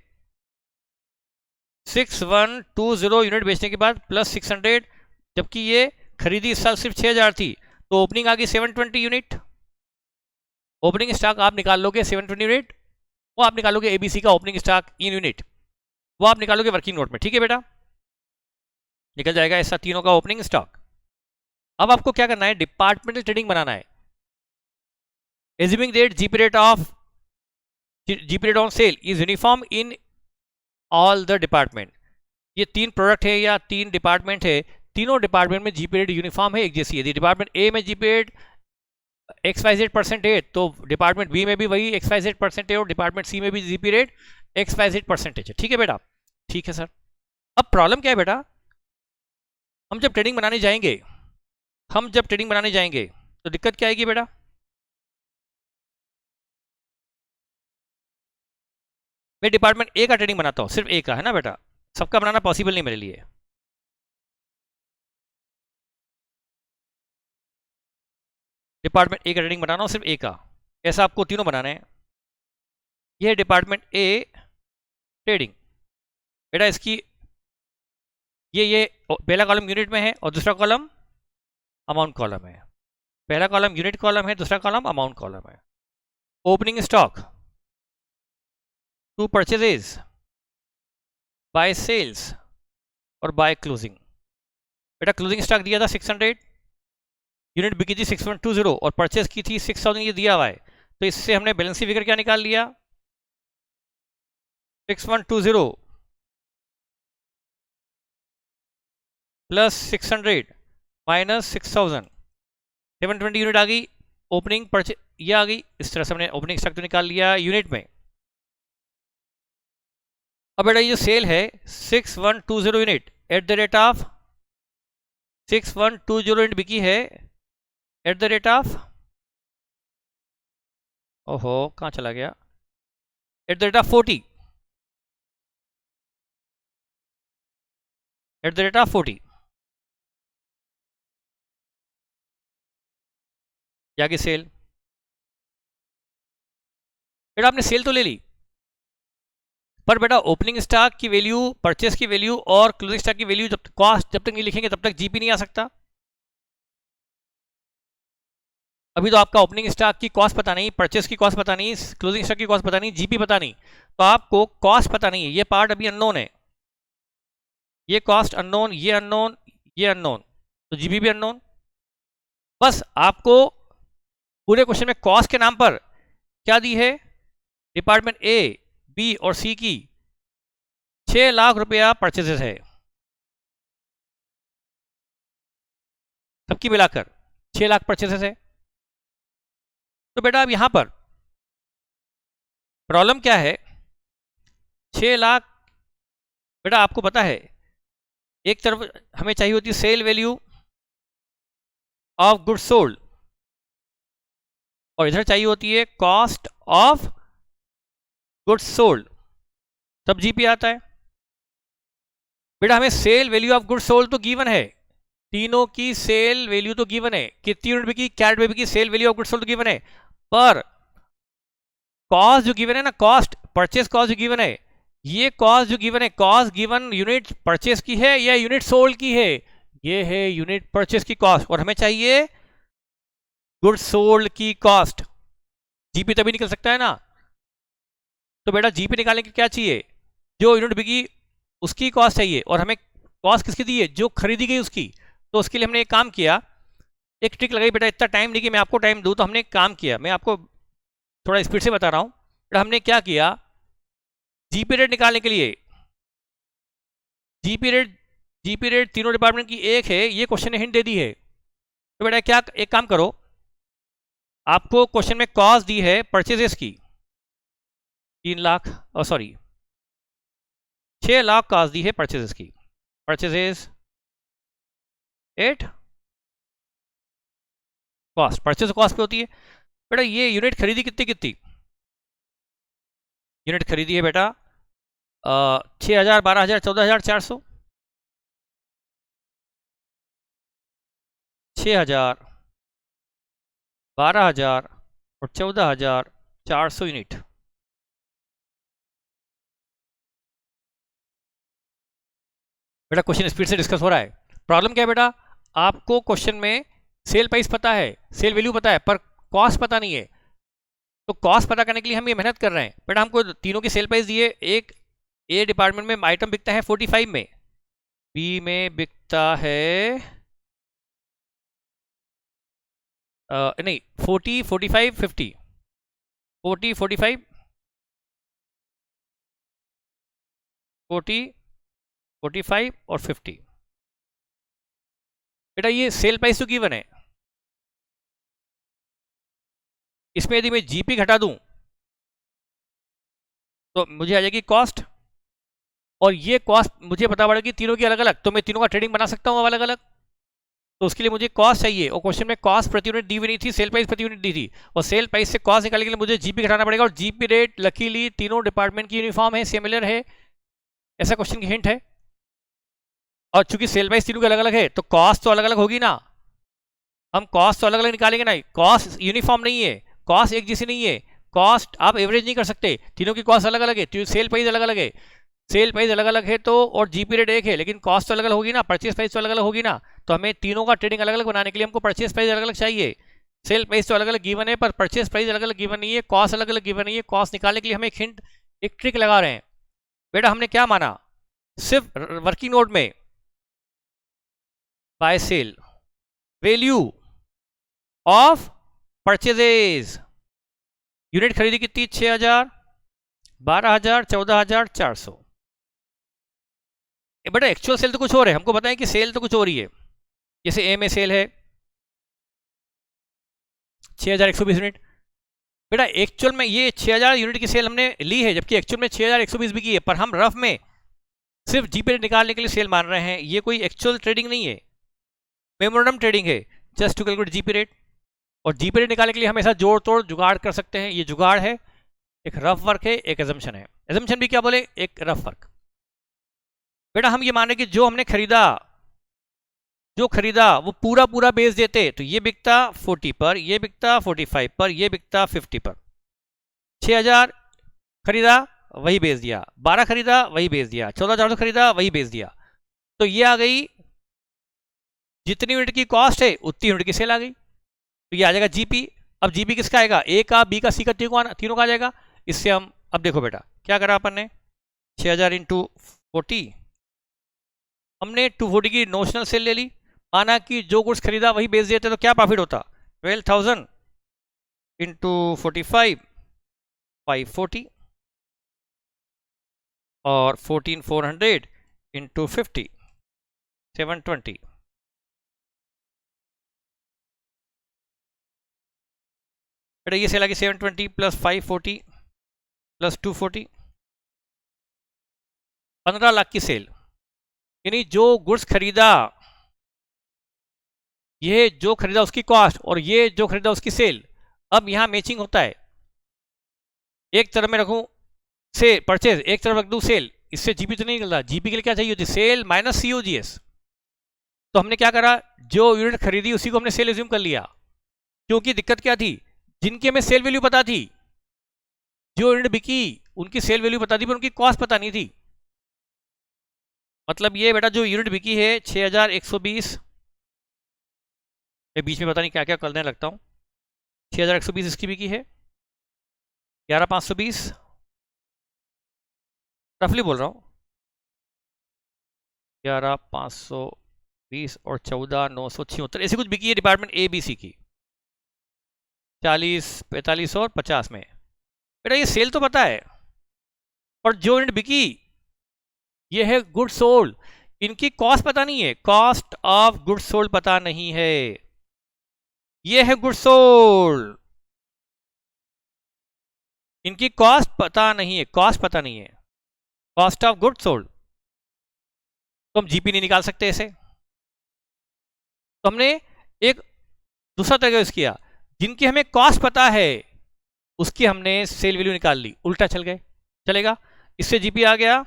6120 यूनिट बेचने के बाद प्लस 600, जबकि ये खरीदी इस साल सिर्फ 6000 थी, तो ओपनिंग आ गई 720 यूनिट। ओपनिंग स्टॉक आप निकाल लोगे 720 यूनिट, वो आप निकालोगे एबीसी का ओपनिंग स्टॉक इन यूनिट, वो आप निकालोगे वर्किंग नोट में। ठीक है बेटा, निकल जाएगा ऐसा तीनों का ओपनिंग स्टॉक। अब आपको क्या करना है, डिपार्टमेंटल ट्रेडिंग बनाना है। Assuming that GP rate on sale is uniform in all the department. ये 3 प्रोडक्ट है या 3 डिपार्टमेंट है, तीनों डिपार्टमेंट में जीपी रेट यूनिफॉर्म है, एक जैसी है। डिपार्टमेंट ए में जीपी रेट XYZ% है, तो डिपार्टमेंट बी में भी वही XYZ% है, और डिपार्टमेंट सी में भी जीपी रेट XYZ% है। ठीक है बेटा, ठीक है सर। अब प्रॉब्लम क्या है बेटा, हम जब ट्रेडिंग बनाने जाएंगे तो दिक्कत क्या आएगी बेटा, मैं डिपार्टमेंट ए का ट्रेडिंग बनाता हूँ, सिर्फ ए का है ना बेटा, सबका बनाना पॉसिबल नहीं मेरे लिए। डिपार्टमेंट ए का ट्रेडिंग बनाना हो सिर्फ ए का, ऐसा आपको तीनों बनाना है। ये है डिपार्टमेंट ए ट्रेडिंग बेटा, इसकी ये पहला कॉलम यूनिट में है और दूसरा कॉलम अमाउंट कॉलम है। पहला कॉलम यूनिट कॉलम है, दूसरा कॉलम अमाउंट कॉलम है। Opening stock to purchases, by sales और बाय क्लोजिंग। बेटा क्लोजिंग स्टॉक दिया था 600, यूनिट बिकी थी 6120 और परचेज की थी 6000, ये दिया हुआ है, तो इससे हमने बैलेंस शीट फिगर क्या निकाल लिया, 6120 प्लस 600 माइनस 6000, 720 यूनिट आ गई। ओपनिंग परचेज ये आ गई, इस तरह से हमने ओपनिंग स्टॉक तो निकाल लिया यूनिट में। अब बेटा ये सेल है 6120 unit at the rate of 6120 unit बिकी है एट द रेट ऑफ, ओहो कहाँ चला गया, at the rate of 40, at the rate of 40 जाके सेल। बेटा आपने सेल तो ले ली, पर बेटा ओपनिंग स्टॉक की वैल्यू, परचेस की वैल्यू और क्लोजिंग स्टॉक की वैल्यू जब कॉस्ट जब तक नहीं लिखेंगे तब तक जीपी नहीं आ सकता। अभी तो आपका ओपनिंग स्टॉक की कॉस्ट पता नहीं, परचेस की कॉस्ट पता नहीं, क्लोजिंग स्टॉक की कॉस्ट पता नहीं, जीपी पता नहीं, तो आपको कॉस्ट पता नहीं है, ये पार्ट अभी अननोन है, ये कॉस्ट अननोन, ये अननोन, ये अननोन, तो जीपी भी अननोन। बस आपको पूरे क्वेश्चन में कॉस्ट के नाम पर क्या दी है, डिपार्टमेंट ए बी और सी की 6 लाख रुपया परचेजेस है, सबकी मिलाकर 6 लाख परचेसेस है। तो बेटा अब यहां पर प्रॉब्लम क्या है, 6 लाख, बेटा आपको पता है एक तरफ हमें चाहिए होती है sale value of goods sold और इधर चाहिए होती है कॉस्ट ऑफ गुड्स सोल्ड, तब जीपी आता है। बेटा हमें sale value of goods sold तो गिवन है, तीनों की सेल वैल्यू तो गिवन है, कितनी यूनिट बिकी, कैरेट बेबी की sale value of goods sold तो गिवन है, पर कॉस्ट जो गिवन है ना, कॉस्ट परचेस कॉस्ट जो गिवन है, ये कॉस्ट जो गिवन है, कॉस्ट गिवन यूनिट परचेस की है या यूनिट सोल्ड की है, ये है यूनिट परचेस की कॉस्ट, और हमें चाहिए गुड्स सोल्ड की कॉस्ट। जीपी तभी निकल सकता है ना। तो बेटा जीपी निकालने के क्या चाहिए, जो यूनिट बिकी उसकी कॉस्ट चाहिए, और हमें कॉस्ट किसकी दी है, जो खरीदी गई उसकी। तो उसके लिए हमने एक काम किया, एक ट्रिक लगाई बेटा, इतना टाइम नहीं कि मैं आपको टाइम दूं, तो हमने एक काम किया, मैं आपको थोड़ा स्पीड से बता रहा हूं। बेटा हमने क्या किया, जीपी रेट निकालने के लिए, जीपी रेट तीनों डिपार्टमेंट की एक है, ये क्वेश्चन ने हिंट दे दी है। तो बेटा क्या, एक काम करो, आपको क्वेश्चन में कॉस्ट दी है परचेजेस की 3 लाख, और सॉरी 6 लाख कॉस्ट दी है परचेजेस की, purchases at cost, purchase cost पे होती है। बेटा ये यूनिट खरीदी कितनी कितनी, यूनिट खरीदी है बेटा 6,000, 12,000, 14,400, 6,000, 12,000 और 14,400 यूनिट। बेटा क्वेश्चन स्पीड से डिस्कस हो रहा है। प्रॉब्लम क्या है बेटा, आपको क्वेश्चन में सेल प्राइस पता है, सेल वैल्यू पता है, पर कॉस्ट पता नहीं है। तो कॉस्ट पता करने के लिए हम ये मेहनत कर रहे हैं। बेटा हमको तीनों की सेल प्राइस दिए, एक ए डिपार्टमेंट में आइटम बिकता है 45 में, बी में बिकता है नहीं 40, 45, 50, 40, 45, 40, 45 और 50। बेटा ये सेल प्राइस तो गिवन है, इसमें यदि मैं जीपी घटा दूं तो मुझे आ जाएगी कॉस्ट, और ये कॉस्ट मुझे पता पड़ेगी तीनों की अलग अलग, तो मैं तीनों का ट्रेडिंग बना सकता हूँ अलग अलग। तो उसके लिए मुझे कॉस्ट चाहिए, और क्वेश्चन में कॉस्ट प्रति यूनिट दी हुई नहीं थी, सेल प्राइस प्रति यूनिट दी थी, और सेल प्राइस से कॉस्ट निकालने के लिए मुझे जीपी घटाना पड़ेगा, और जीपी रेट लकीली तीनों डिपार्टमेंट की यूनिफॉर्म है, सिमिलर है, ऐसा क्वेश्चन की हिंट है। और चूंकि सेल प्राइस तीनों की अलग अलग है तो कॉस्ट तो अलग अलग होगी ना, हम कॉस्ट तो अलग अलग निकालेंगे ना, कॉस्ट यूनिफॉर्म नहीं है, कॉस्ट एक जैसी नहीं है, कॉस्ट आप एवरेज नहीं कर सकते, तीनों की कॉस्ट अलग अलग है, तो सेल प्राइस अलग अलग है, सेल प्राइस अलग अलग है तो, और जीपी रेट एक है, लेकिन कॉस्ट तो अलग अलग होगी ना, परचेस प्राइस तो अलग अलग होगी ना। तो हमें तीनों का ट्रेडिंग अलग अलग बनाने के लिए हमको परचेस प्राइस अलग अलग चाहिए, सेल प्राइस तो अलग अलग गिवन है पर परचेस प्राइस अलग अलग गिवन नहीं है, कॉस्ट अलग अलग गिवन नहीं है। कॉस्ट निकालने के लिए हम एक हिंट, एक ट्रिक लगा रहे हैं। बेटा हमने क्या माना, सिर्फ वर्किंग नोट में by sale value of purchases, unit खरीदी कितनी, 6,000, 12,000, 14,400। बेटा एक्चुअल सेल तो कुछ और है, हमको बताएं कि सेल तो कुछ और ही है। जैसे ए में सेल है 6,120 यूनिट, बेटा एक्चुअल में ये 6,000 यूनिट की सेल हमने ली है, जबकि एक्चुअल में 6,120 भी की है, पर हम रफ में सिर्फ जीपी रेट निकालने के लिए सेल मान रहे हैं, ये कोई एक्चुअल ट्रेडिंग नहीं है, मेमोरेंडम ट्रेडिंग है, just to calculate GP rate. और जीपी रेट निकालने के लिए हमेशा जोड़ तोड़ जुगाड़ कर सकते हैं, ये जुगाड़ है, एक रफ वर्क है, एक एजम्पशन है, एजम्पशन भी क्या बोले, एक रफ वर्क। बेटा हम ये माने कि जो हमने खरीदा, जो खरीदा वो पूरा पूरा बेच देते, तो ये बिकता 40 पर, ये बिकता 45 पर, ये बिकता 50 पर। 6,000 खरीदा वही बेच दिया, 12 खरीदा वही बेच दिया, 14,400 खरीदा वही बेच दिया, तो ये आ गई जितनी यूनिट की कॉस्ट है उतनी यूनिट की सेल आ गई, तो ये आ जाएगा जीपी। अब जीपी किसका आएगा, ए का, बी का, सी का, तीनों का आ जाएगा। इससे हम अब देखो बेटा क्या करा अपन ने, 6,000 इंटू 40, हमने 240 की नोशनल सेल ले ली, माना कि जो गुड्स खरीदा वही बेच देते तो क्या प्रॉफिट होता, 12,000 इंटू 45, 540, और 14,400 इंटू 50, 720। बेटा ये सेल आ गई 720 प्लस 540 प्लस 240, 15 लाख की सेल। यानी जो गुड्स खरीदा, ये जो खरीदा उसकी कॉस्ट और ये जो खरीदा उसकी सेल। अब यहां मैचिंग होता है, एक तरफ में रखूं से परचेज, एक तरफ रख दूं सेल, इससे जीपी तो नहीं निकलता। जीपी के लिए क्या चाहिए होती है? Sale minus COGS. तो हमने क्या करा, जो यूनिट खरीदी उसी को हमने सेल एज्यूम कर लिया, क्योंकि दिक्कत क्या थी, जिनकी हमें सेल वैल्यू पता थी, जो यूनिट बिकी उनकी सेल वैल्यू पता थी पर उनकी कॉस्ट पता नहीं थी। मतलब ये बेटा जो यूनिट बिकी है 6120, मैं बीच में पता नहीं क्या क्या करने लगता हूँ, 6120 इसकी बिकी है, 11520 रफली बोल रहा हूँ, 11520 और 14976 ऐसी कुछ बिकी है डिपार्टमेंट ए बी सी की, 40 45 और 50 में। बेटा ये सेल तो पता है, और जो यूनिट बिकी ये है गुड सोल्ड, इनकी कॉस्ट पता नहीं है, कॉस्ट ऑफ गुड सोल्ड पता नहीं है, ये है गुड सोल्ड, इनकी कॉस्ट पता नहीं है, कॉस्ट पता नहीं है, कॉस्ट ऑफ गुड सोल्ड। तो हम जीपी नहीं निकाल सकते ऐसे, तो हमने एक दूसरा तरीका यूज किया, जिनकी हमें कॉस्ट पता है उसकी हमने सेल वैल्यू निकाल ली, उल्टा चल गए, चलेगा। इससे जीपी आ गया,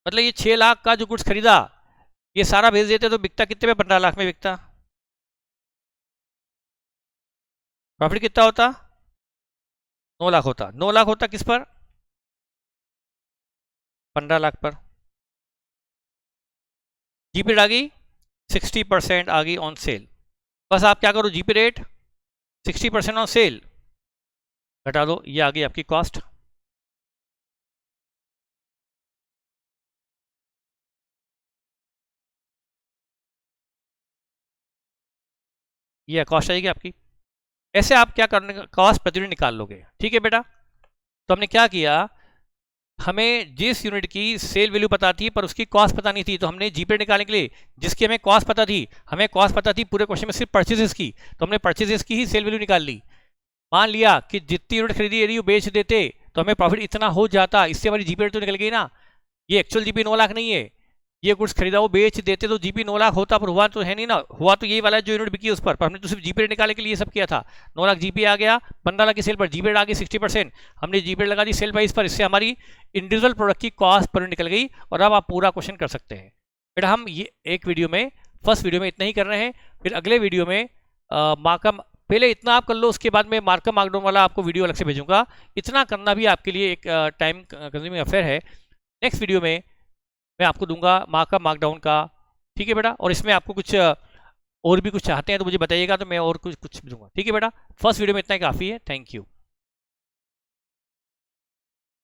मतलब ये 6 लाख का जो गुड्स खरीदा ये सारा भेज देते तो बिकता कितने में? 15 लाख में बिकता। प्रॉफिट कितना होता? 9 लाख होता। 9 लाख होता किस पर? 15 लाख पर। जीपी रेट आ गई 60% आ गई ऑन सेल। बस आप क्या करो, जीपी रेट 60% ऑन सेल घटा दो, ये आ गई आपकी कॉस्ट। ये कॉस्ट आएगी आपकी। ऐसे आप क्या करने का, कॉस्ट प्रति यूनिट निकाल लोगे, ठीक है बेटा। तो हमने क्या किया, हमें जिस यूनिट की सेल वैल्यू पता थी पर उसकी कॉस्ट पता नहीं थी, तो हमने जीपी निकालने के लिए जिसकी हमें कॉस्ट पता थी, हमें कॉस्ट पता थी पूरे क्वेश्चन में सिर्फ परचेजेस की, तो हमने परचेजेस की ही सेल वैल्यू निकाल ली। मान लिया कि जितनी यूनिट खरीदी यदि वो बेच देते तो हमें प्रॉफिट इतना हो जाता, इससे हमारी जीपी तो निकल गई ना। ये एक्चुअल जीपी 9 लाख नहीं है, ये गुड्स खरीदा वो बेच देते तो जीपी 9 लाख होता, पर हुआ तो है नहीं ना, हुआ तो यही वाला जो यूनिट बिकी उस पर हमने तो सिर्फ जीपी रेट निकालने के लिए सब किया था। 9 लाख जीपी आ गया, 15 लाख की सेल पर जीपी रेट आ गई 60%, हमने जीपी रेट लगा दी सेल प्राइस पर, इससे हमारी इंडिविजुअल प्रोडक्ट की कॉस्ट पर निकल गई। और अब आप पूरा क्वेश्चन कर सकते हैं बेटा। हम ये एक वीडियो में, फर्स्ट वीडियो में इतना ही कर रहे हैं, फिर अगले वीडियो में मार्कअप, पहले इतना आप कर लो, उसके बाद में मार्कअप मार्कडाउन वाला आपको वीडियो अलग से भेजूंगा। इतना करना भी आपके लिए एक टाइम कंज्यूमिंग अफेयर है। नेक्स्ट वीडियो में मैं आपको दूंगा मार्कअप मार्कडाउन का, ठीक है बेटा। और इसमें आपको कुछ और भी कुछ चाहते हैं तो मुझे बताइएगा, तो मैं और कुछ दूंगा, ठीक है बेटा। फर्स्ट वीडियो में इतना ही काफ़ी है। Thank you.